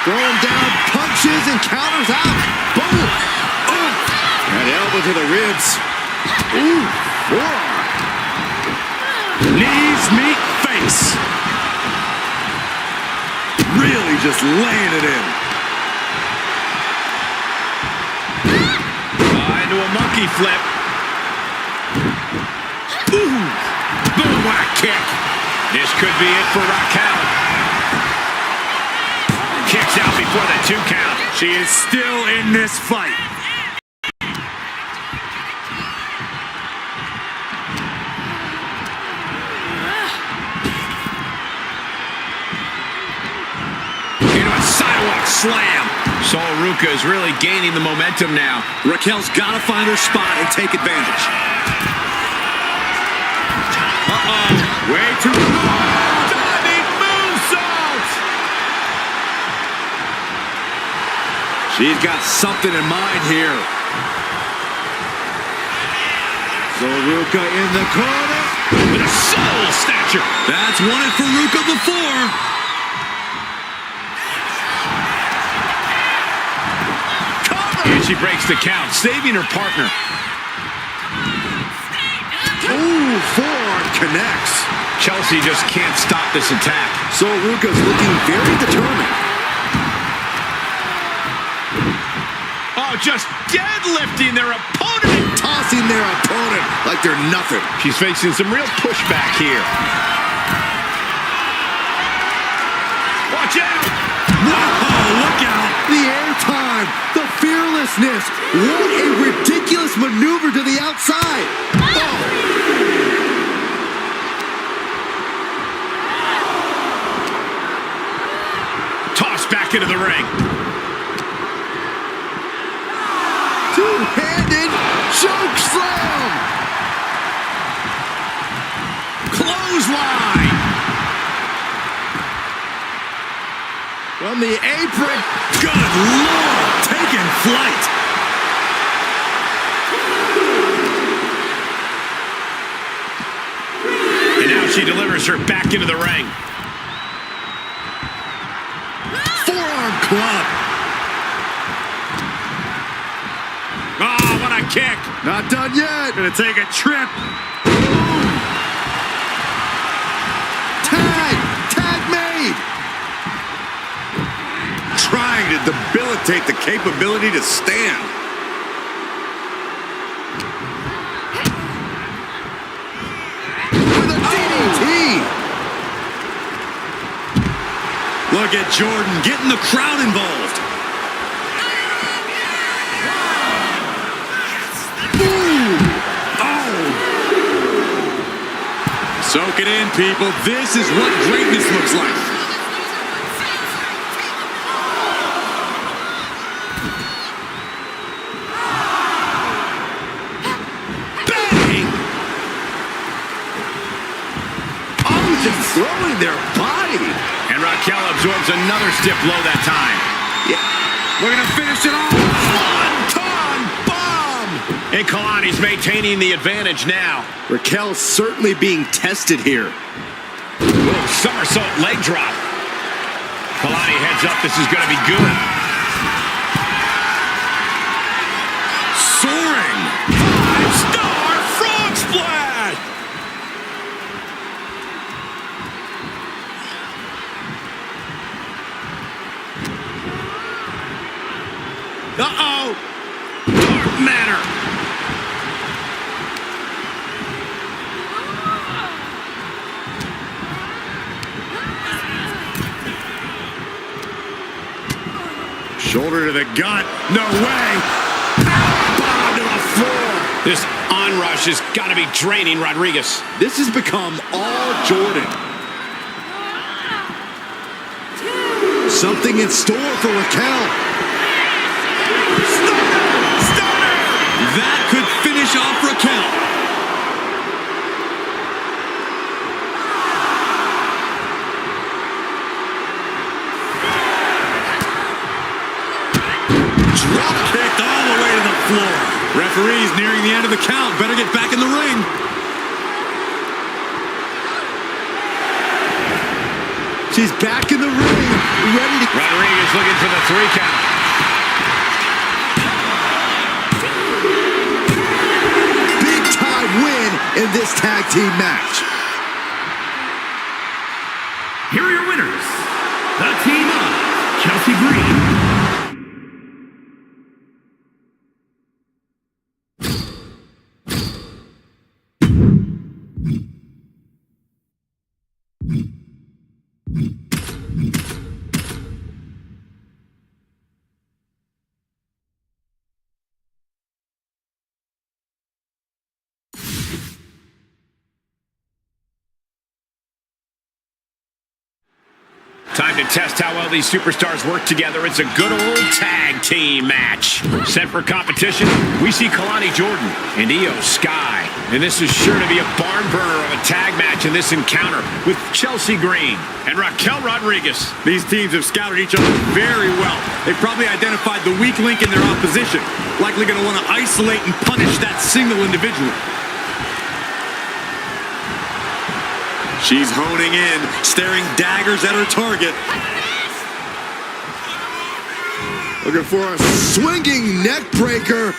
Throwing down punches and counters out. Boom. Oh. That elbow to the ribs. Ooh. Forearm. Knees meet face. Really just laying it in. Into a monkey flip. Ooh. Boom, what a kick. This could be it for Raquel. Kicks out before the 2 count. She is still in this fight. Into a sidewalk slam. Sol Ruca is really gaining the momentum now. Raquel's got to find her spot and take advantage. Uh-oh. Way too long. Diving moonsault. She's got something in mind here. Sol Ruca in the corner. With a soul snatcher. That's won it for Ruca before. And she breaks the count, saving her partner. Ooh, forearm connects. Chelsea just can't stop this attack. Sol Ruca's looking very determined. Oh, just deadlifting their opponent. Tossing their opponent like they're nothing. She's facing some real pushback here. Watch out. Whoa, look out. The airtime, the fearlessness. What a ridiculous maneuver to the outside. Oh. Tossed back into the ring. Two-handed choke slam. Clothesline. From the apron. Good Lord, taking flight. And now she delivers her back into the ring. Forearm club. Oh, what a kick. Not done yet. Gonna take a trip. Tag made. Trying to debilitate the capability to stand. With a DDT. Look at Jordan getting the crowd involved. Soak it in, people. This is what greatness looks like. Bang! Oh, just throwing their body. And Raquel absorbs another stiff blow that time. Yeah. We're going to finish it off. Swanton bomb! And Kalani's maintaining the advantage now. Raquel's certainly being tested here. Little somersault leg drop. Kalani heads up. This is going to be good. Soaring. 5-star frog splash! Uh-oh! Dark matter! Shoulder to the gut. No way. Bomb to the floor! This onrush has got to be draining Rodriguez. This has become all Jordan. Something in store for Raquel. Stunner! That could finish off Raquel. Drop kicked all the way to the floor. Referee's nearing the end of the count. Better get back in the ring. She's back in the ring, ready to... Rodriguez looking for the 3 count. Big time win in this tag team match. Here are your winners, the team of Chelsea Green. Time to test how well these superstars work together. It's a good old tag team match. Set for competition, we see Kalani Jordan and Io Sky. And this is sure to be a barn burner of a tag match in this encounter with Chelsea Green and Raquel Rodriguez. These teams have scouted each other very well. They've probably identified the weak link in their opposition. Likely going to want to isolate and punish that single individual. She's honing in, staring daggers at her target. Looking for a swinging neck breaker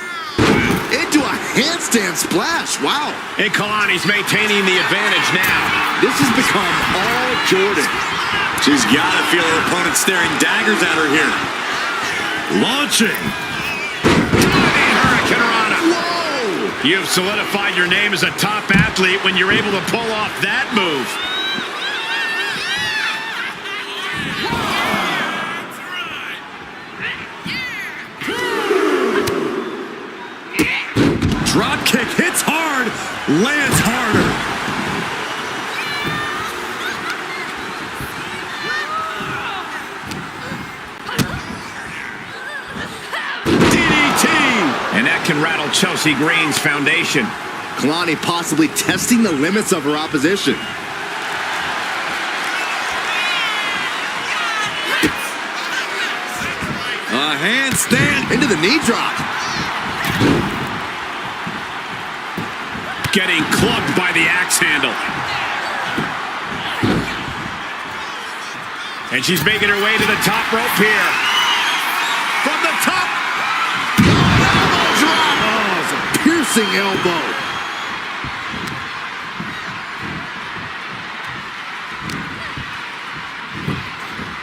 into a handstand splash. Wow. And Kalani's maintaining the advantage now. This has become all Jordan. She's got to feel her opponent staring daggers at her here. Launching. Hurricane Rana. Whoa! You've solidified your name as a top athlete when you're able to pull off that move. Drop kick hits hard, lands harder. DDT! And that can rattle Chelsea Green's foundation. Kalani possibly testing the limits of her opposition. A handstand Into the knee drop. Getting clubbed by the axe handle. And she's making her way to the top rope here. From the top. Elbow drop. Oh, it's a piercing elbow.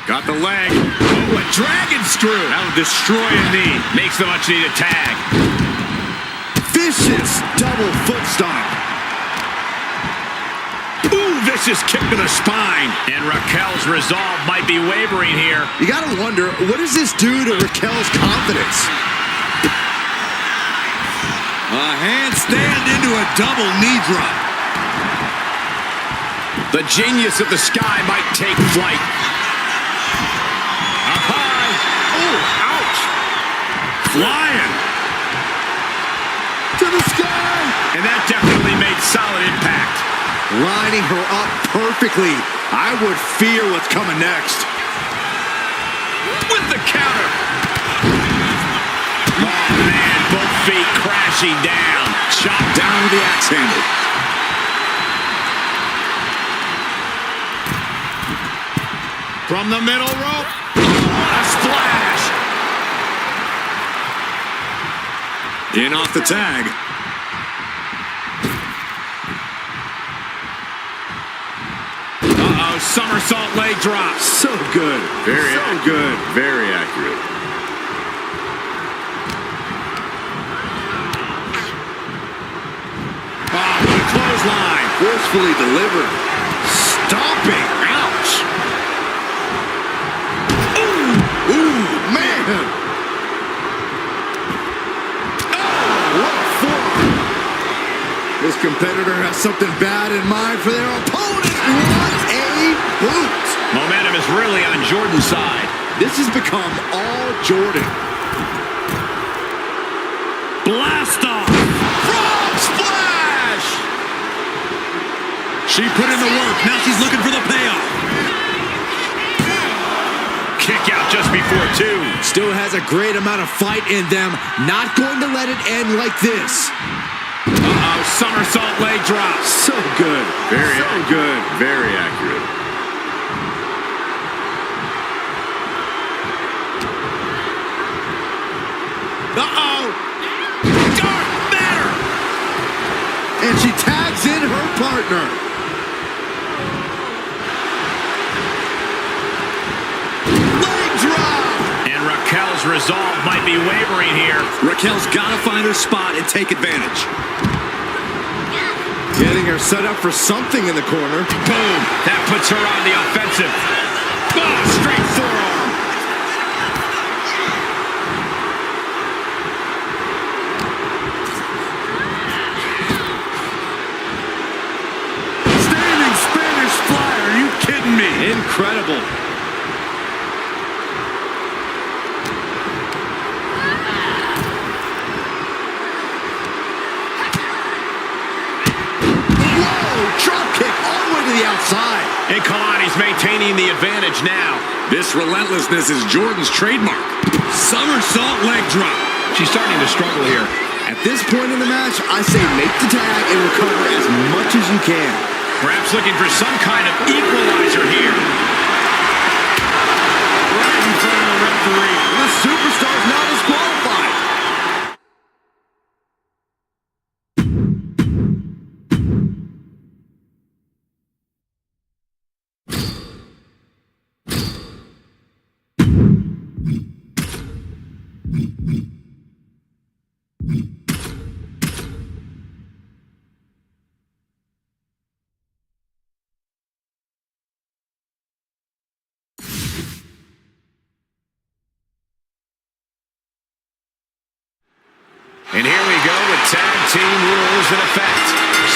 got the leg. Oh, a dragon screw. That'll destroy a knee. Makes the much needed tag. Vicious double foot stomp. Ooh, vicious kick to the spine. And Raquel's resolve might be wavering here. You gotta wonder, what does this do to Raquel's confidence? A handstand into a double knee drop. The genius of the sky might take flight. Up high. Oh, ouch. Flying. To the sky. And that definitely made solid impact. Lining her up perfectly. I would fear what's coming next. With the counter. Oh, man, both feet crashing down. Chopped down with the axe handle. From the middle rope. A splash. In off the tag. Uh-oh, somersault leg drop. So good. Very so accurate. good. Very accurate. Oh, what a clothesline. Forcefully delivered. Stomping. Ouch. Ooh, man. Oh, what a forearm. This competitor has something bad in mind for their opponent. What a boot. Momentum is really on Jordan's side. This has become all Jordan. Blast off. Frog splash. She put in the work. Now she's looking for the payoff. Kick out just before 2. Still has a great amount of fight in them. Not going to let it end like this. Uh-oh, somersault leg drop. So good. Very good. Very accurate. Uh-oh. Dark matter. And she tags in her partner. Leg drop. And Raquel's resolve might be wavering here. Raquel's got to find her spot and take advantage. Getting her set up for something in the corner. Boom. That puts her on the offensive. Oh, straight forearm. Standing Spanish fly. Are you kidding me? Incredible. Outside. And Kalani's maintaining the advantage now. This relentlessness is Jordan's trademark. Somersault leg drop. She's starting to struggle here. At this point in the match, I say make the tag and recover as much as you can. Perhaps looking for some kind of equalizer here. Right in front of the referee. The superstar's now disqualified. And here we go with tag team rules in effect.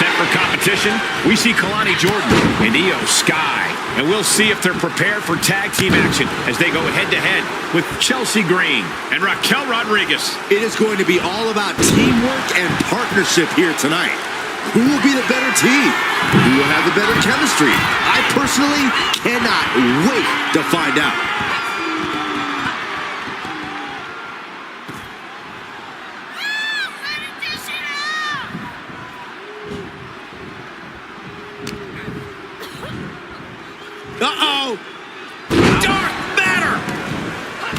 Set for competition, we see Kalani Jordan and Io Sky. And we'll see if they're prepared for tag team action as they go head-to-head with Chelsea Green and Raquel Rodriguez. It is going to be all about teamwork and partnership here tonight. Who will be the better team? Who will have the better chemistry? I personally cannot wait to find out. Uh-oh! Dark matter!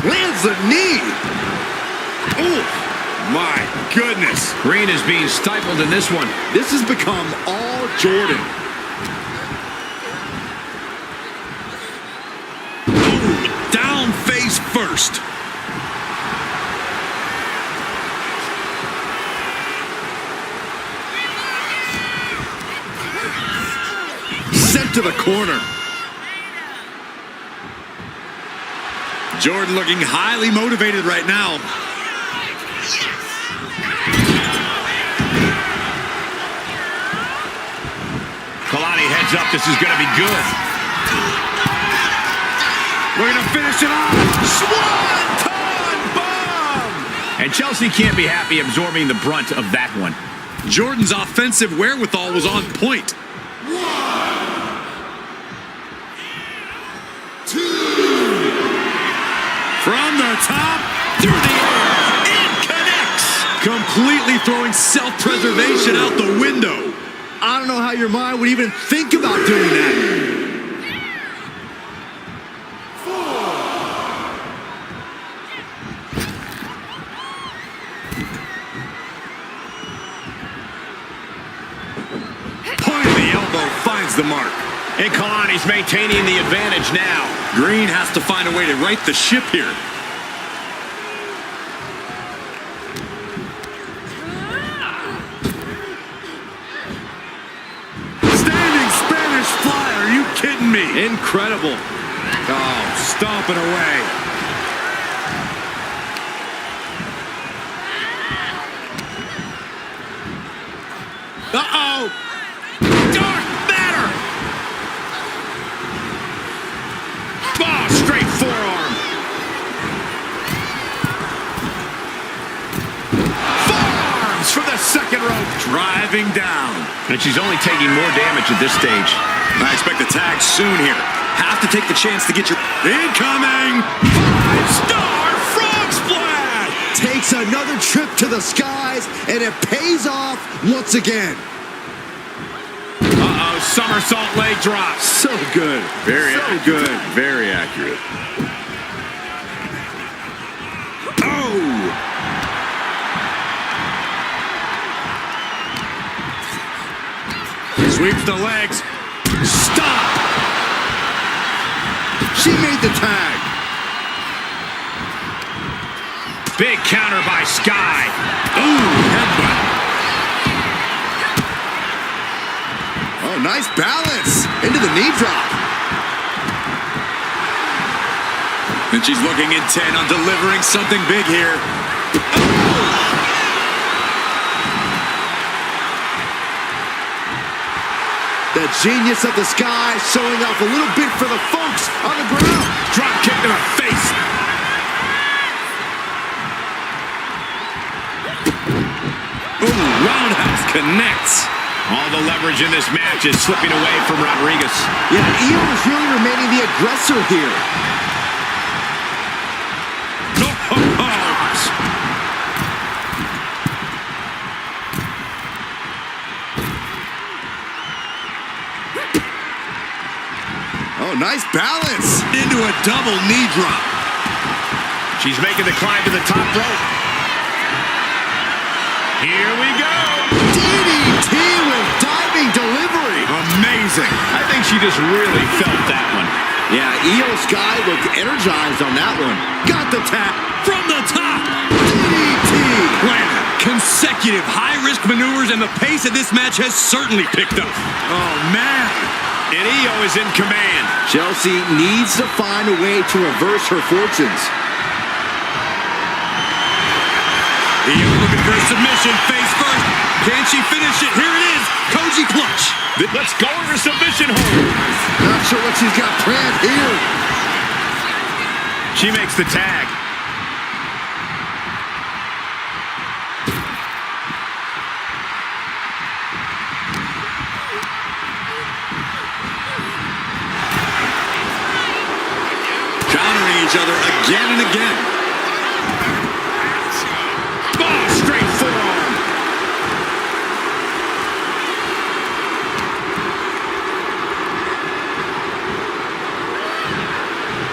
Lands a knee! Oh, my goodness. Green is being stifled in this one. This has become all Jordan. Boom. Down face first. Sent to the corner. Jordan looking highly motivated right now. Kalani heads up. This is going to be good. We're going to finish it off. Swanton bomb! And Chelsea can't be happy absorbing the brunt of that one. Jordan's offensive wherewithal was on point. 1, 2. From the top, through the air, it connects. Completely throwing self-preservation out the window. I don't know how your mind would even think about doing that. 4. Point of the elbow finds the mark. And Kalani's maintaining the advantage now. Green has to find a way to right the ship here. Standing Spanish fly, are you kidding me? Incredible. Oh, stomping away. Uh-oh. Dark matter! Oh, straight forearm. Forearms for the second rope. Driving down. And she's only taking more damage at this stage. I expect a tag soon here. Have to take the chance to get your... Incoming! 5-star frog splash! Takes another trip to the skies, and it pays off once again. Uh-oh, somersault leg drop. So good. Very so accurate. good. Very accurate. Oh! Sweeps the legs. Stop! She made the tag. Big counter by Sky. Ooh, headbutt. Oh, nice balance. Into the knee drop. And she's looking intent on delivering something big here. The genius of the Sky showing off a little bit for the folks on the ground. Drop kick to the face. Ooh, roundhouse connects. All the leverage in this match is slipping away from Rodriguez. Yeah, Io is really remaining the aggressor here. Oh, nice balance. Into a double knee drop. She's making the climb to the top rope. Here we go. DDT with diving delivery. Amazing. I think she just really felt that one. Yeah, Io Sky looked energized on that one. Got the tap. From the top. DDT. Planted. Consecutive high-risk maneuvers, and the pace of this match has certainly picked up. Oh, man. And Io is in command. Chelsea needs to find a way to reverse her fortunes. Io looking for a submission, face first. Can she finish it? Here it is. Koji clutch. Let's go over submission hold. Not sure what she's got planned here. She makes the tag. Countering each other again and again. Oh, straight forearm.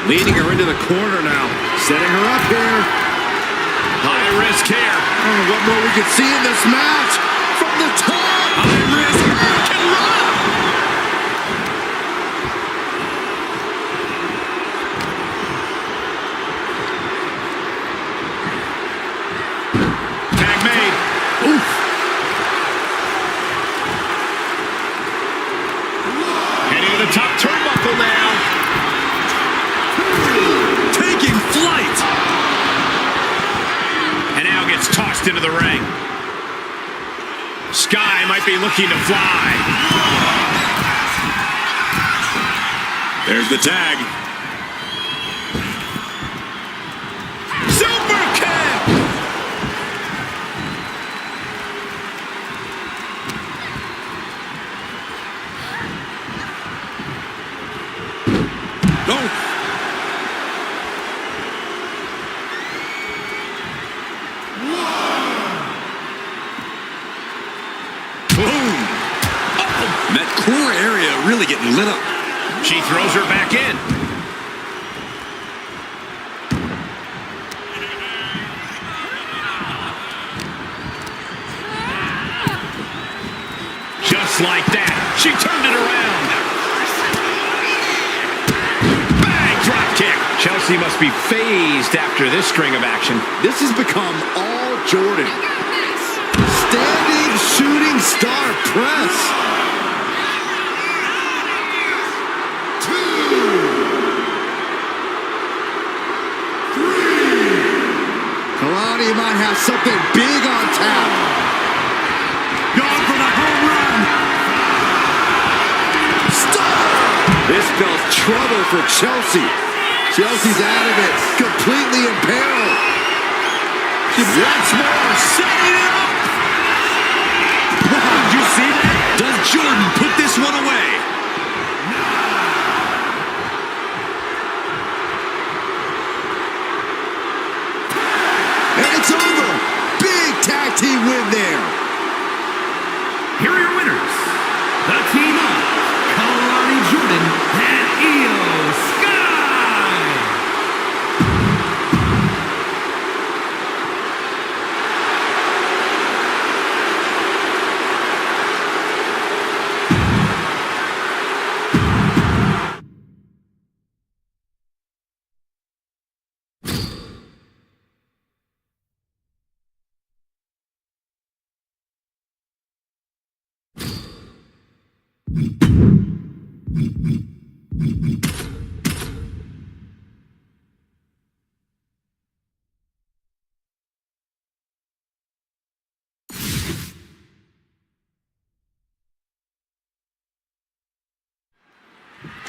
Leading her into the corner now. Setting her up here. High risk here. I don't know what more we could see in this match. From the top. High risk. Can run. Tag made. Oof. Heading to the top turnbuckle now. Taking flight. And now gets tossed into the ring. Sky might be looking to fly. There's the tag. Super kick. Oh. Boom. Uh-oh. That core area really getting lit up. She throws her back in. Just like that, she turned it around. Bang, drop kick. Chelsea must be phased after this string of action. This has become all Jordan. Standing shooting star press. 2, 3. Kalani might have something big on tap. Going for the home run. Stop! This spells trouble for Chelsea. Chelsea's out of it, completely in peril. She wants more, setting it up. Did you see that? Does Jordan put this one away? team win there. Here are your winners. The team of Kalani Jordan and Io Sky.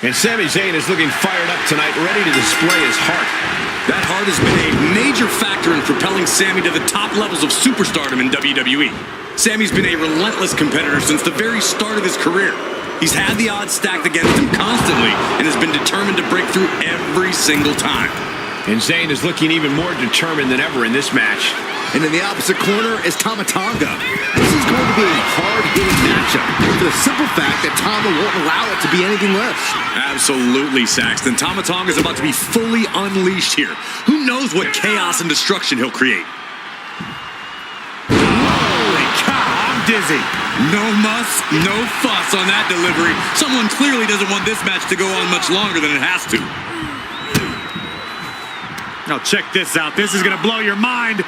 And Sami Zayn is looking fired up tonight, ready to display his heart. That heart has been a major factor in propelling Sami to the top levels of superstardom in WWE. Sami's been a relentless competitor since the very start of his career. He's had the odds stacked against him constantly and has been determined to break through every single time. And Zayn is looking even more determined than ever in this match. And in the opposite corner is Tama Tonga. This is going to be a hard-hitting matchup for the simple fact that Tama won't allow it to be anything less. Absolutely, Saxton. Tama Tonga is about to be fully unleashed here. Who knows what chaos and destruction he'll create? Holy cow, I'm dizzy. No muss, no fuss on that delivery. Someone clearly doesn't want this match to go on much longer than it has to. Now check this out. This is going to blow your mind.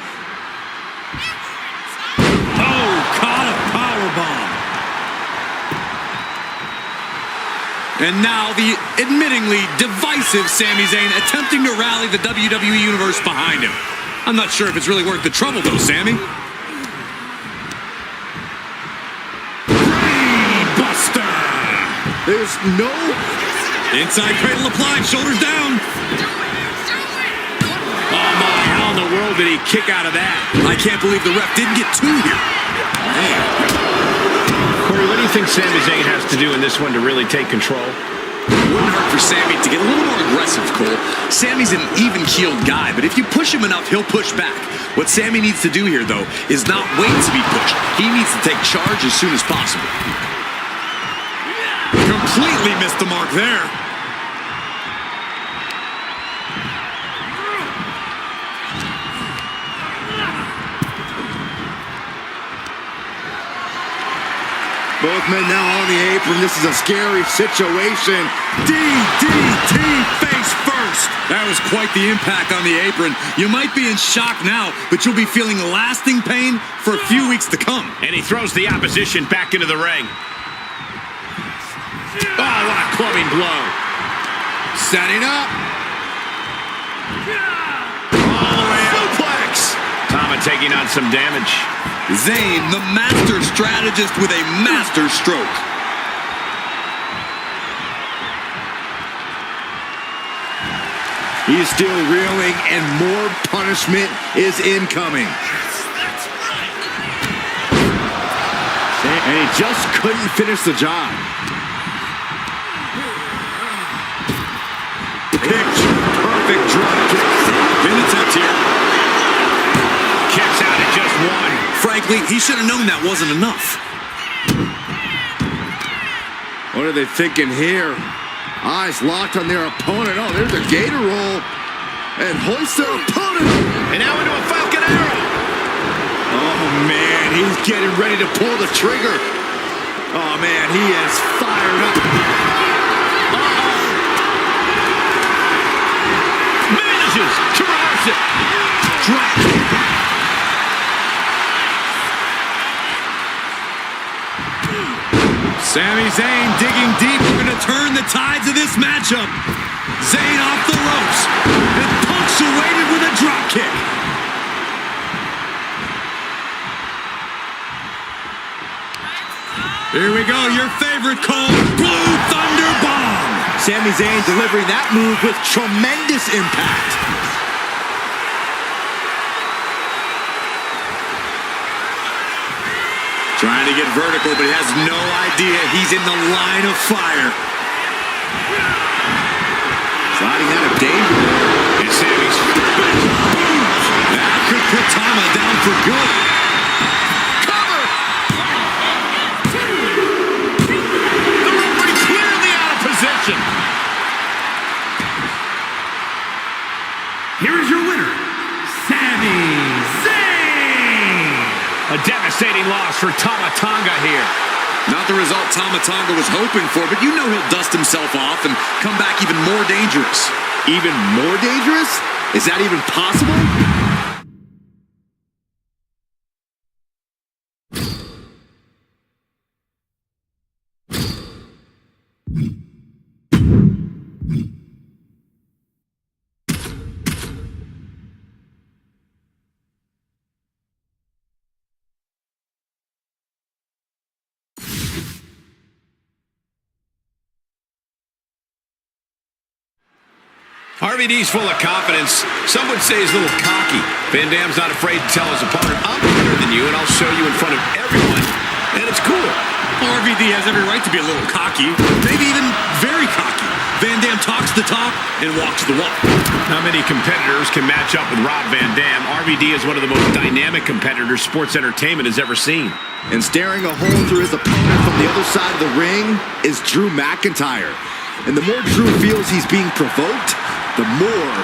And now the admittingly divisive Sami Zayn attempting to rally the WWE Universe behind him. I'm not sure if it's really worth the trouble though, Sami. Buster! There's no... Inside cradle applied, shoulders down. Oh my, how in the world did he kick out of that? I can't believe the ref didn't get two here. Man. Corey, what do you think Sami Zayn has to do in this one to really take control? It wouldn't hurt for Sami to get a little more aggressive, Cole. Sami's an even-keeled guy, but if you push him enough, he'll push back. What Sami needs to do here, though, is not wait to be pushed. He needs to take charge as soon as possible. Completely missed the mark there. Both men now on the apron. This is a scary situation. DDT face first. That was quite the impact on the apron. You might be in shock now, but you'll be feeling lasting pain for a few weeks to come. And he throws the opposition back into the ring. Oh, what a clubbing blow. Setting up. All the way out. Suplex. Tama taking on some damage. Zayn, the master strategist with a master stroke. He's still reeling, and more punishment is incoming. And he just couldn't finish the job. Picture perfect drop kick. In attempt here. Kicks out at just one. Frankly, he should have known that wasn't enough. What are they thinking here? Eyes locked on their opponent. Oh, there's a gator roll. And hoist their opponent. And now into a Falcon Arrow. Oh, man, he's getting ready to pull the trigger. Oh, man, he is fired up. Manages to reverse it. Drop. Sami Zayn digging deep. We're going to turn the tides of this matchup. Zayn off the ropes and punctuated with a drop kick. Here we go, your favorite call, Blue Thunder Bomb. Sami Zayn delivering that move with tremendous impact. Trying to get vertical, but he has no idea he's in the line of fire. Sliding out of danger. And Sami's That could put Tama down for good. A devastating loss for Tama Tonga here. Not the result Tama Tonga was hoping for, but you know he'll dust himself off and come back even more dangerous. Even more dangerous? Is that even possible? RVD's full of confidence. Some would say he's a little cocky. Van Dam's not afraid to tell his opponent, I'm better than you, and I'll show you in front of everyone. And it's cool. RVD has every right to be a little cocky, maybe even very cocky. Van Dam talks the talk and walks the walk. Not many competitors can match up with Rob Van Dam. RVD is one of the most dynamic competitors sports entertainment has ever seen. And staring a hole through his opponent from the other side of the ring is Drew McIntyre. And the more Drew feels he's being provoked, the more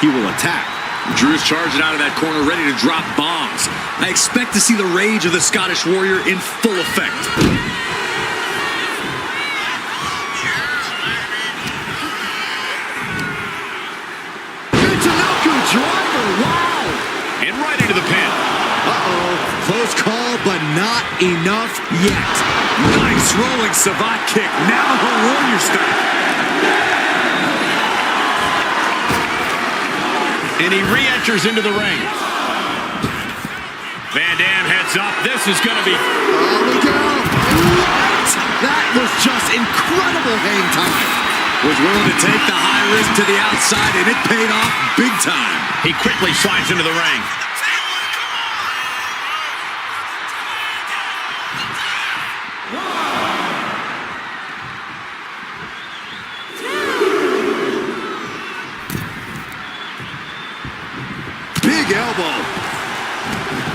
he will attack. Drew's charging out of that corner, ready to drop bombs. I expect to see the rage of the Scottish Warrior in full effect. Driver, wow! And right into the pin. Uh-oh, close call, but not enough yet. Nice rolling savate kick, now her Warrior style. And he re-enters into the ring. Van Dam heads up. This is going to be... Oh, look out! What? That was just incredible hang time. Was willing to take the high risk to the outside, and it paid off big time. He quickly slides into the ring. Big elbow.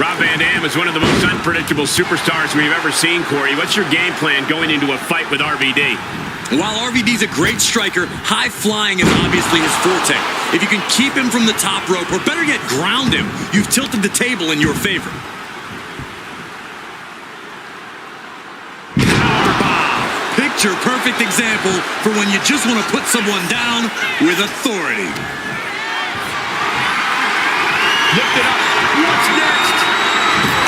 Rob Van Dam is one of the most unpredictable superstars we've ever seen, Corey. What's your game plan going into a fight with RVD? While RVD's a great striker, high flying is obviously his forte. If you can keep him from the top rope, or better yet, ground him, you've tilted the table in your favor. Powerbomb. Picture perfect example for when you just want to put someone down with authority. Lift it up. What's next?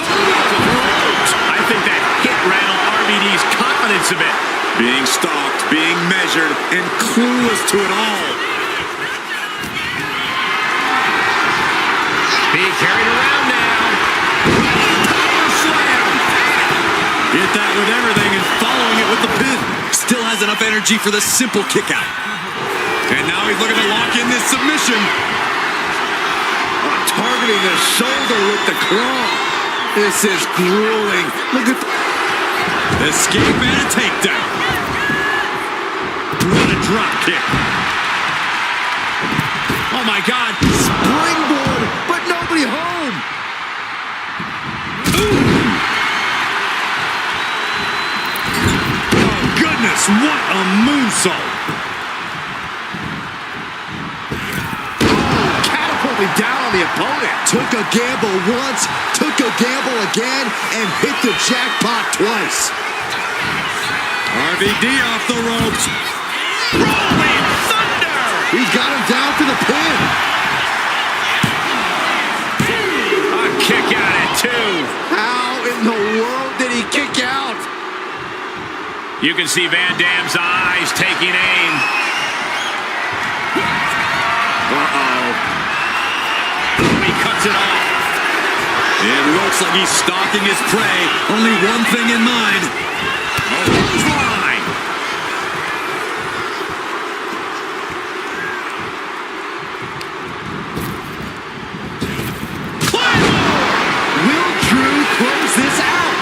Oh, I think that hit rattled RVD's confidence a bit. Being stalked, being measured, and clueless to it all. Being carried around now. Power slam! Hit that with everything and following it with the pin. Still has enough energy for the simple kick out. And now he's looking to lock in this submission. Targeting the shoulder with the claw. This is grueling. Look at escape and a takedown. What a drop kick. Oh my God. Springboard, but nobody home. Ooh. Oh goodness, what a moonsault. Catapulting down on the opponent. Took a gamble once, took a gamble again, and hit the jackpot twice. RVD off the ropes. Rolling thunder. He's got him down for the pin. A kick out at 2. How in the world did he kick out? You can see Van Dam's eyes taking aim. Uh-oh. He cuts it off. It looks like he's stalking his prey. Only one thing in mind. Clothesline. Will Drew close this out?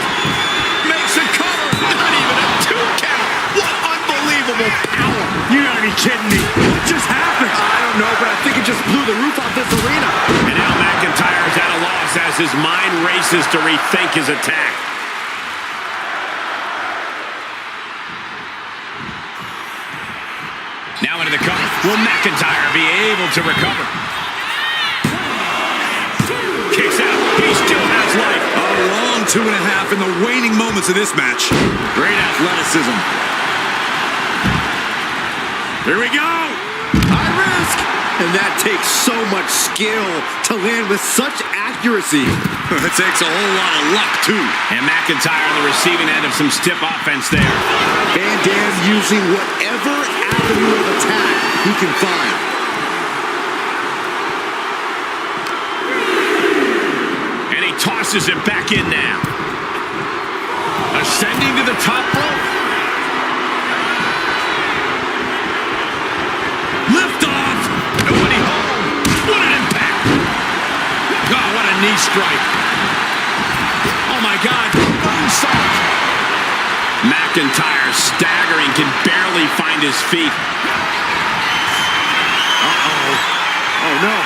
Makes a cover. Not even a 2 count. What unbelievable power. You gotta be kidding me. What just happened? I don't know, but I think it just blew the roof off this arena. And now McIntyre's at a loss as his mind races to rethink his attack. Now into the cover. Will McIntyre be able to recover? Kicks out. He still has life. A long 2.5 in the waning moments of this match. Great athleticism. Here we go. High risk. And that takes so much skill to land with such accuracy. It takes a whole lot of luck, too. And McIntyre on the receiving end of some stiff offense there. Van Dam using whatever avenue of attack he can find. And he tosses it back in now. Ascending to the top rope. Lift off. Nobody home. What an impact. Oh, what a knee strike. Oh, my God. Moonsault. McIntyre staggering, can barely find his feet. Uh-oh. Oh, no.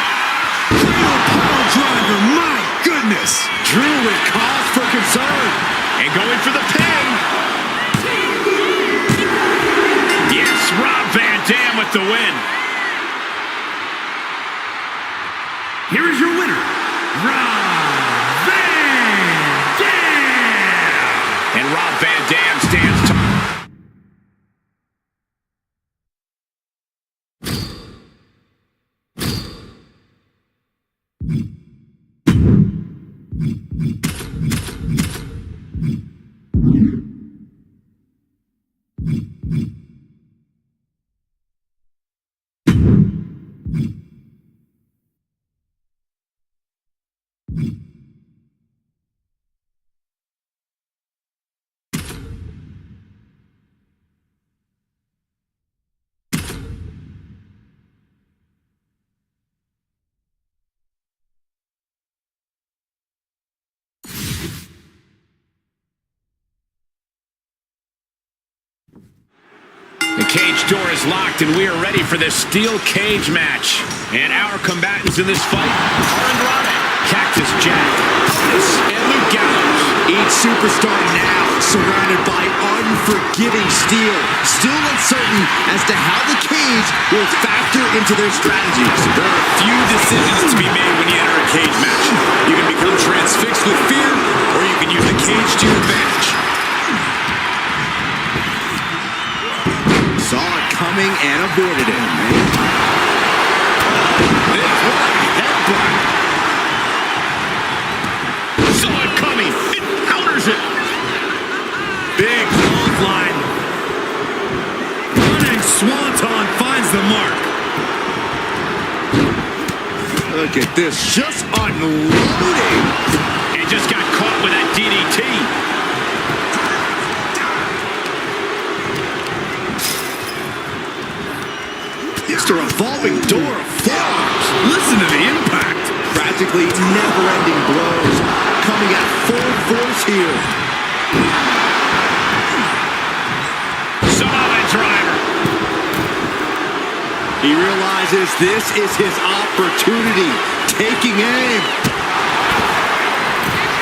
Power driver, my goodness. Drew with cause for concern. And going for the pin. Yes, Rob Van Dam with the win. Here is your winner, Rob Van Dam. And Rob Van Dam stands tall. The cage door is locked, and we are ready for this steel cage match. And our combatants in this fight are Andrade, Cactus Jack, Otis, and Luke Gallows. Each superstar now surrounded by unforgiving steel. Still uncertain as to how the cage will factor into their strategies. There are a few decisions to be made when you enter a cage match. You can become transfixed with fear, or you can use the cage to your advantage. Saw it coming and avoided it. This one headbutt. Saw it coming. It counters it. Big clothesline. Running swanton finds the mark. Look at this, just unloading. And just got caught with that DDT. Just a revolving door of forearms. Listen to the impact. Practically never-ending blows coming at full force here. Samoa driver. He realizes this is his opportunity. Taking aim.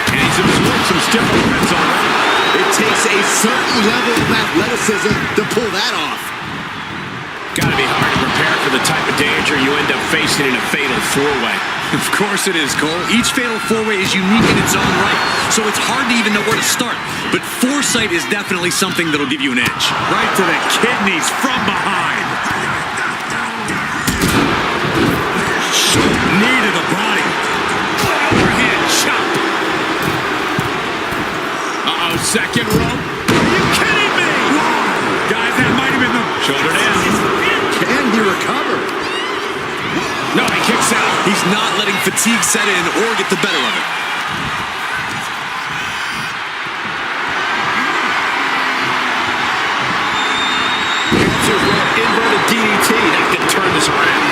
And he's absorbed some stiff offense already. It takes a certain level of athleticism to pull that off. Got to be hard to prepare for the type of danger you end up facing in a fatal four-way. Of course it is, Cole. Each fatal four-way is unique in its own right, so it's hard to even know where to start. But foresight is definitely something that'll give you an edge. Right to the kidneys from behind. Knee to the body. Overhead chop. Uh-oh, second rope. Are you kidding me? Guys, that might have been the... Shoulder down. Can he recover? No, he kicks out. He's not letting fatigue set in or get the better of it. Inverted DDT. That can turn this around.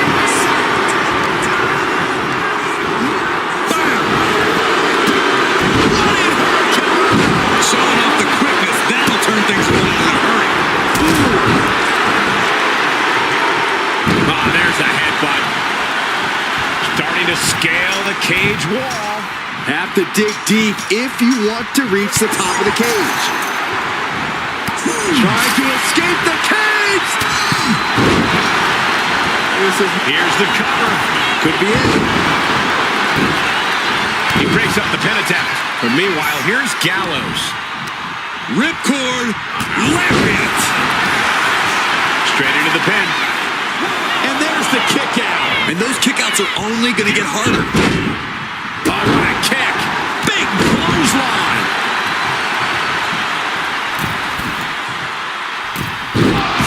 Bam! Showing off the quickness. That'll turn things around in a hurry. Ah, there's a headbutt. Starting to scale the cage wall. Have to dig deep if you want to reach the top of the cage. Trying to escape the cage! Here's the cover. Could be it. He breaks up the pin attempt. But meanwhile, here's Gallows. Ripcord, lariat. Straight into the pin. And there's the kick out. And those kickouts are only going to get harder. Oh, what a kick. Big clothesline.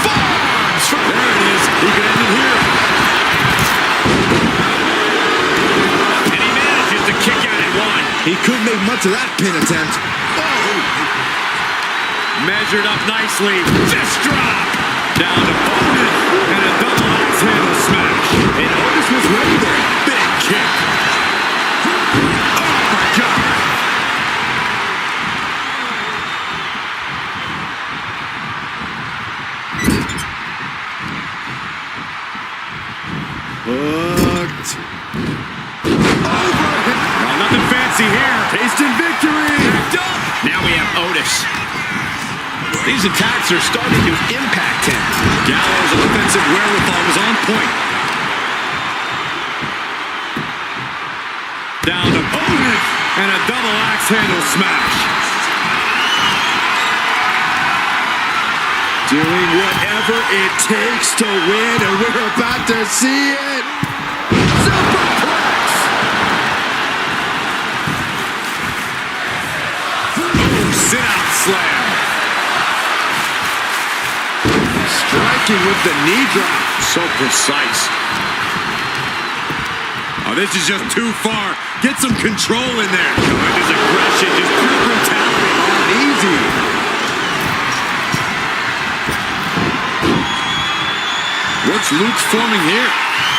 Forearms. There it is. He could end it here. And he manages to kick out at one. He couldn't make much of that pin attempt. Measured up nicely. Fist drop. Down to Otis. And a double axe handle smash. And Otis was ready there. Big kick. Oh, my God. Hooked. Well, nothing fancy here. Tasting victory. Backed up. Now we have Otis. These attacks are starting to impact him. Gallows' offensive wherewithal was on point. Down to Otis. And a double axe handle smash. Doing whatever it takes to win, and we're about to see it. Superplex! Oh, sit-out slam. Striking with the knee drop. So precise. Oh, this is just too far. Get some control in there. Oh, his aggression, just pure brutality. Uneasy. What's Luke forming here?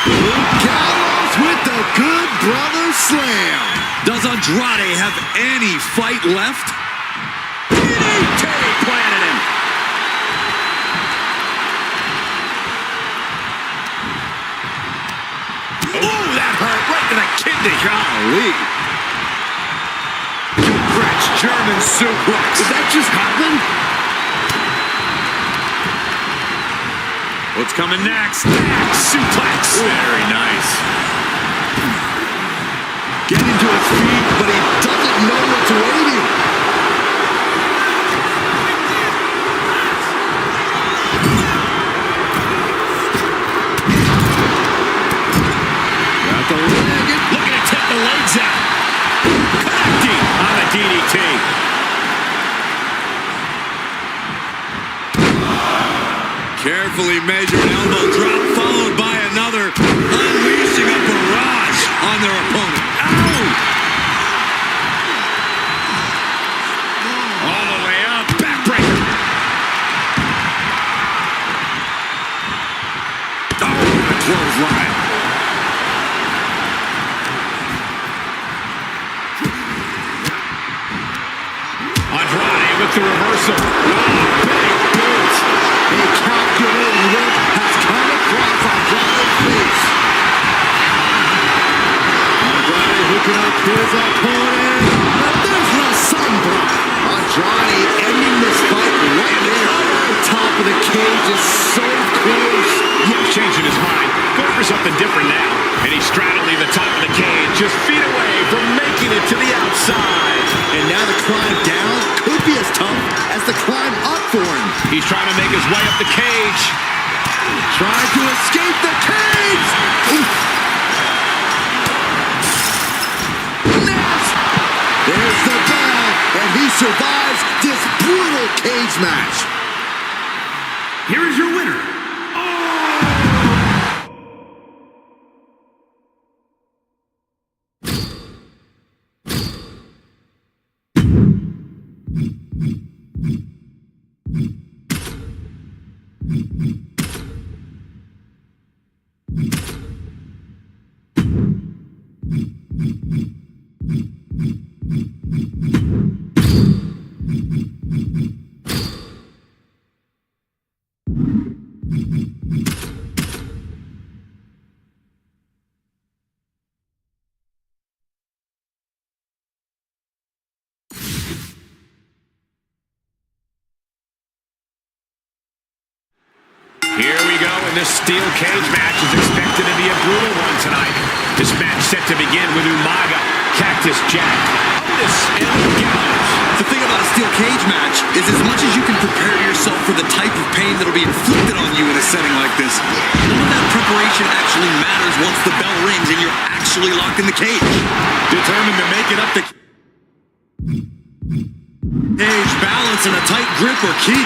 Luke Gallows with the good brother slam. Does Andrade have any fight left? DDT planted him. Oh, that hurt right to the kidney. Golly. French German suplex. Did that just happen? What's coming next? Back suplex. Very nice. Getting to his feet, but he doesn't know what's waiting. Got the leg. Looking to take the legs out. Connecting on the DDT. Carefully measured elbow drop followed by another, unleashing a barrage on their opponent. Ow! All the way up. Backbreaker. Oh, the clothesline. Andrade with the reversal. Oh, big boot. A calculating look has come across Andrade's face. Andrade hooking up his opponent. But there's no sombra. Andrade ending this fight right there. The top of the cage is so close. Yeah, changing his mind. Going for something different now. And he's straddling the top of the cage, just feet away from making it to the outside. And now the climb down could be as tough as the climb up for him. He's trying to make his way up the cage. Trying to escape the cage. Oof. Nest. There's the bell, and he survives this brutal cage match. Here is your winner. Oh. and this steel cage match is expected to be a brutal one tonight. This match set to begin with Umaga, Cactus Jack, Otis, and Gallows. The thing about a steel cage match is as much as you can prepare yourself for the type of pain that'll be inflicted on you in a setting like this, none of that preparation actually matters once the bell rings and you're actually locked in the cage. Determined to make it up the cage, balance and a tight grip are key.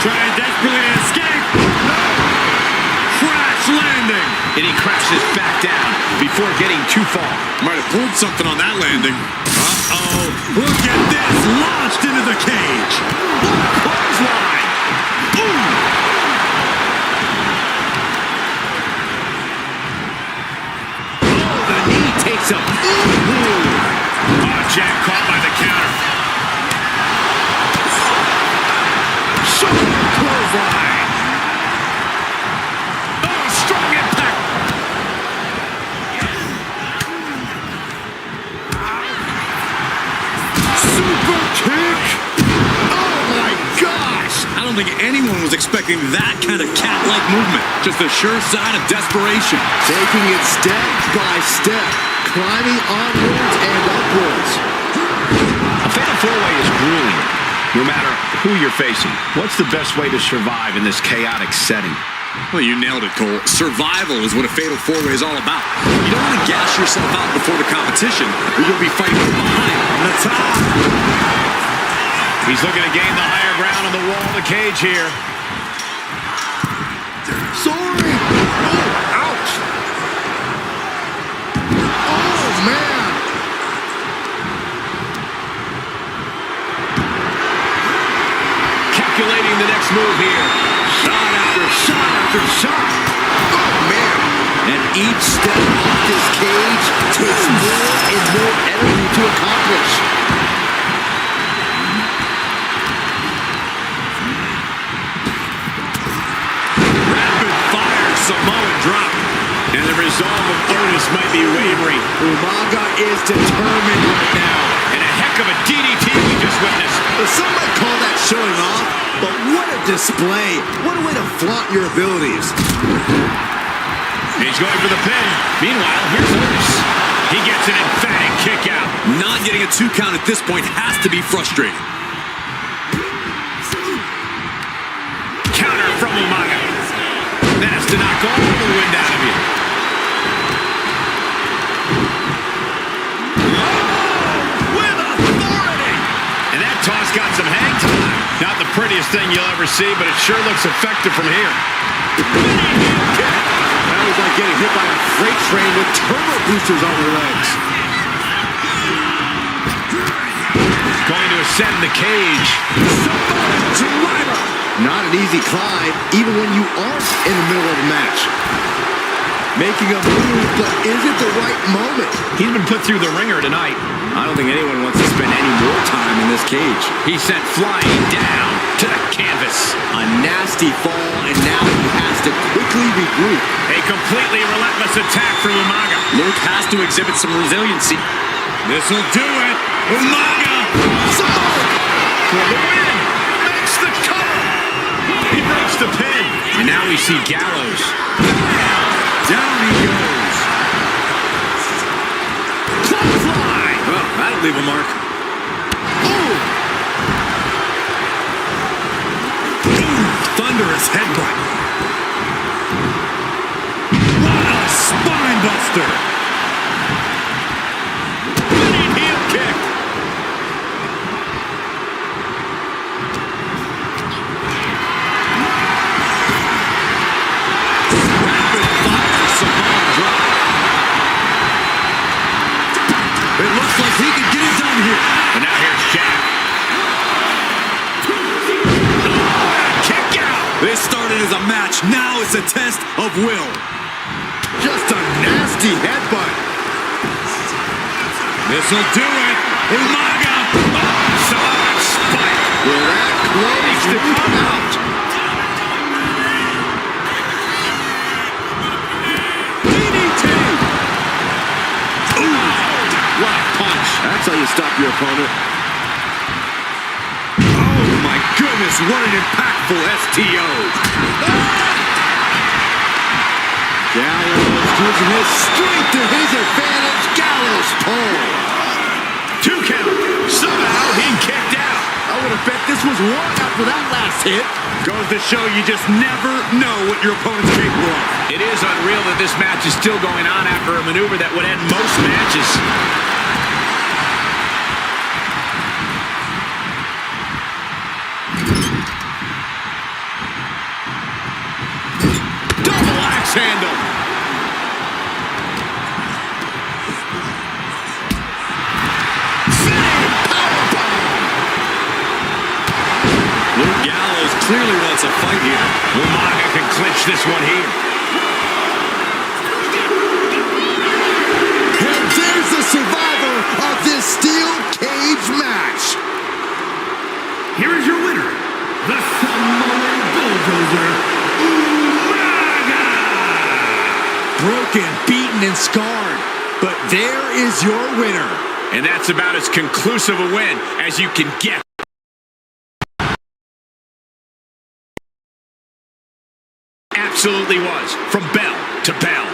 Trying desperately to escape. Crash landing. And he crashes back down before getting too far. Might have pulled something on that landing. Uh-oh. Look at this. Launched into the cage. Clothesline. Boom. Oh, the knee takes him. Oh, Jack caught by the counter. Clothesline. Oh, strong impact. Super kick. Oh my gosh. I don't think anyone was expecting that kind of cat-like movement. Just a sure sign of desperation. Taking it step by step, climbing onwards and upwards. A fatal four-way is grueling. No matter who you're facing, what's the best way to survive in this chaotic setting? Well, you nailed it, Cole. Survival is what a fatal four-way is all about. You don't want to gas yourself out before the competition, or you'll be fighting from behind on the top. He's looking to gain the higher ground on the wall of the cage here. Sorry. Oh, ouch. Oh, man. Calculating the next move here. Shot after shot after shot. Oh, man. And each step off this cage takes more and more energy to accomplish. Rapid fire Samoan drop. And the resolve of Otis might be wavering. Umaga is determined right now. And a heck of a DDT we just witnessed. Some might call that showing off, but what a display. What a way to flaunt your abilities. He's going for the pin. Meanwhile, here's Otis. He gets an emphatic kick out. Not getting a 2 count at this point has to be frustrating. Counter from Umaga. That has to knock all the wind out of you. With authority. And that toss got some hang time. Not the prettiest thing you'll ever see, but it sure looks effective from here. That was like getting hit by a freight train with turbo boosters on their legs. Going to ascend the cage. Driver. Not an easy climb, even when you aren't in the middle of a match. Making a move, but is it the right moment? He's been put through the ringer tonight. I don't think anyone wants to spend any more time in this cage. He's sent flying down to the canvas. A nasty fall, and now he has to quickly regroup. A completely relentless attack from Umaga. Luke has to exhibit some resiliency. This'll do it. Umaga! For the win! Makes the cover! He breaks the pin. And now we see Gallows. Down he goes. Clothesline! Well, that'll leave a mark. Thunderous headbutt. What a spine buster. Running heel kick. Rapid fire Samoan drop. It looks like he could get it done here. And now here's Jack. This started as a match. Now it's a test of will. Just a nasty headbutt. This'll do it. Umaga. Samoan spike. Will that close the come out? DDT. Ooh. What a punch. That's how you stop your opponent. Oh my goodness, what an impactful STO. Gallows using his strength to his advantage. Gallows pull. 2 count. Somehow he kicked out. I would have bet this was one after that last hit. Goes to show you just never know what your opponent's capable of. It is unreal that this match is still going on after a maneuver that would end most matches. Double axe handle. Luke Gallows clearly wants a fight here. Umaga can clinch this one here. And there's the survivor of this steel cage match. Here is your winner, the Samoan Bulldozer, Umaga! Broken, beaten, and scarred. But there is your winner. And that's about as conclusive a win as you can get. Absolutely was, from bell to bell.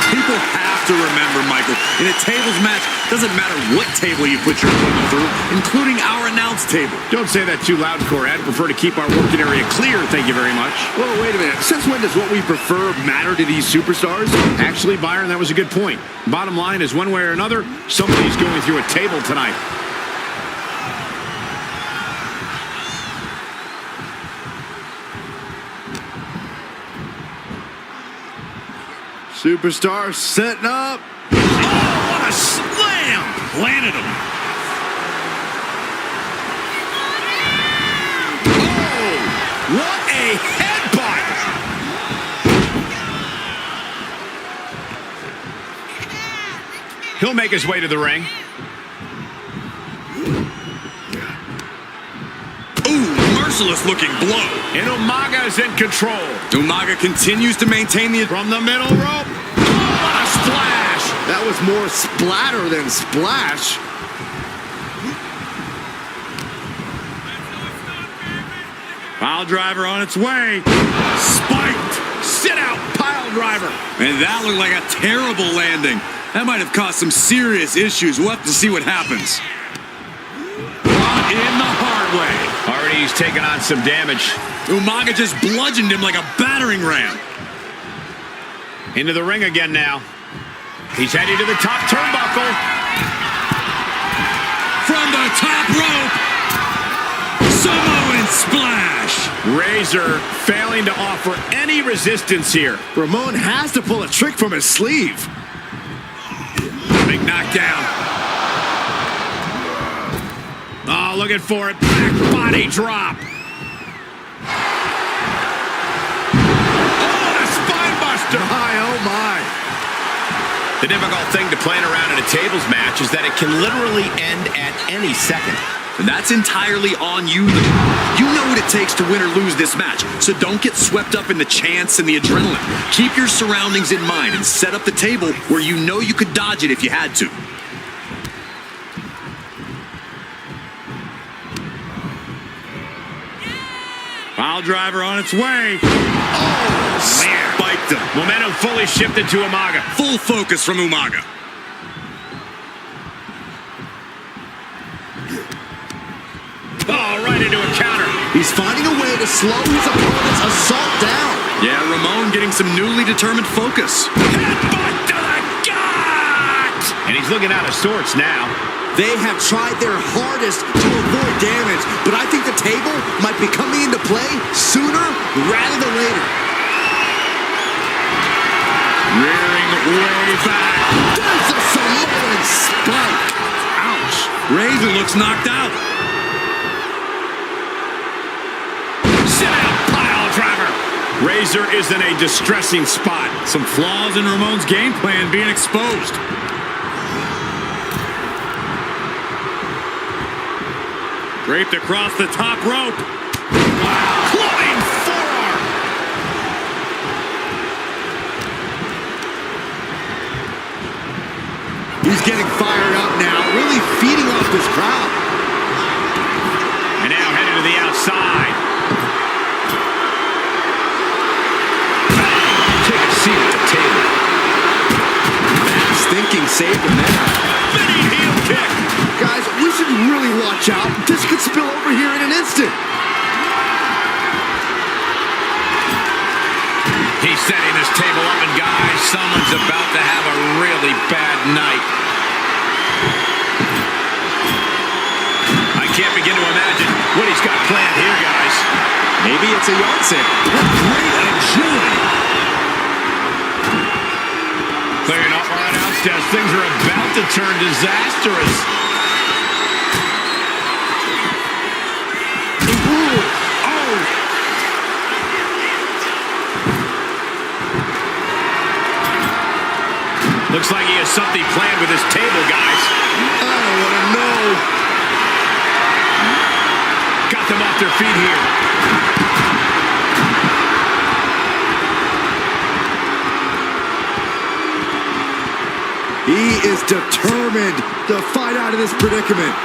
People have to remember, Michael, in a tables match, doesn't matter what table you put your opponent through, including our announce table. Don't say that too loud, Corey. I'd prefer to keep our working area clear, thank you very much. Whoa, wait a minute. Since when does what we prefer matter to these superstars? Actually, Byron, that was a good point. Bottom line is, one way or another, somebody's going through a table tonight. Superstar setting up. Oh, what a slam! Landed him. Oh, what a headbutt! He'll make his way to the ring. Ooh, merciless looking blow. And Umaga is in control. Umaga continues to maintain the... From the middle rope. Oh, what a splash! That was more splatter than splash. Pile driver on its way. Spiked. Sit out, pile driver. And that looked like a terrible landing. That might have caused some serious issues. We'll have to see what happens. Brought in the hard way. Already he's taken on some damage. Umaga just bludgeoned him like a battering ram. Into the ring again now. He's heading to the top turnbuckle. From the top rope. Samoan splash. Razor failing to offer any resistance here. Ramon has to pull a trick from his sleeve. Big knockdown. Oh, looking for it. Back body drop. Oh, a spine buster. My, oh my. The difficult thing to plan around in a tables match is that it can literally end at any second. And that's entirely on you. You know what it takes to win or lose this match, so don't get swept up in the chance and the adrenaline. Keep your surroundings in mind and set up the table where you know you could dodge it if you had to. Pile driver on its way. Oh, spiked him. Momentum fully shifted to Umaga. Full focus from Umaga. Oh, right into a counter. He's finding a way to slow his opponent's assault down. Yeah, Ramon getting some newly determined focus. Headbutt to the gut! And he's looking out of sorts now. They have tried their hardest to avoid damage, but I think the table might be coming into play sooner rather than later. Rearing way back. There's a Samoan spike. Ouch. Razor looks knocked out. Sit out, pile driver. Razor is in a distressing spot. Some flaws in Ramon's game plan being exposed. Draped across the top rope. Wow. Flying forearm. He's getting fired up now, really feeding off this crowd. And now headed to the outside. Take a seat at the table. Fast thinking saved him there. Spinning heel kick. Guys, we should really watch out. This could spill over here in an instant. He's setting this table up, and guys, someone's about to have a really bad night. I can't begin to imagine what he's got planned here, guys. Maybe it's a yard sale. Great agility. Clearing off our announce desk. Things are about to turn disastrous. Looks like he has something planned with his table, guys. I don't want to know. Got them off their feet here. He is determined to fight out of this predicament.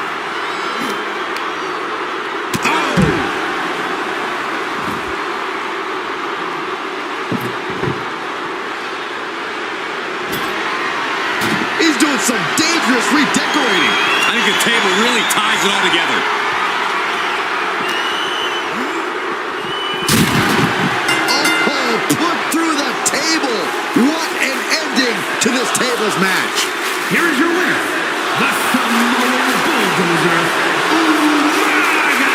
He's doing some dangerous redecorating. I think the table really ties it all together. Oh, put through the table. What an ending to this tables match. Here is your winner, the Samoan Bulldozer, Umaga!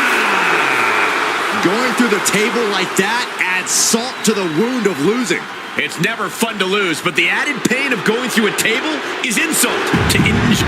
Going through the table like that adds salt to the wound of losing. It's never fun to lose, but the added pain of going through a table is insult to injury.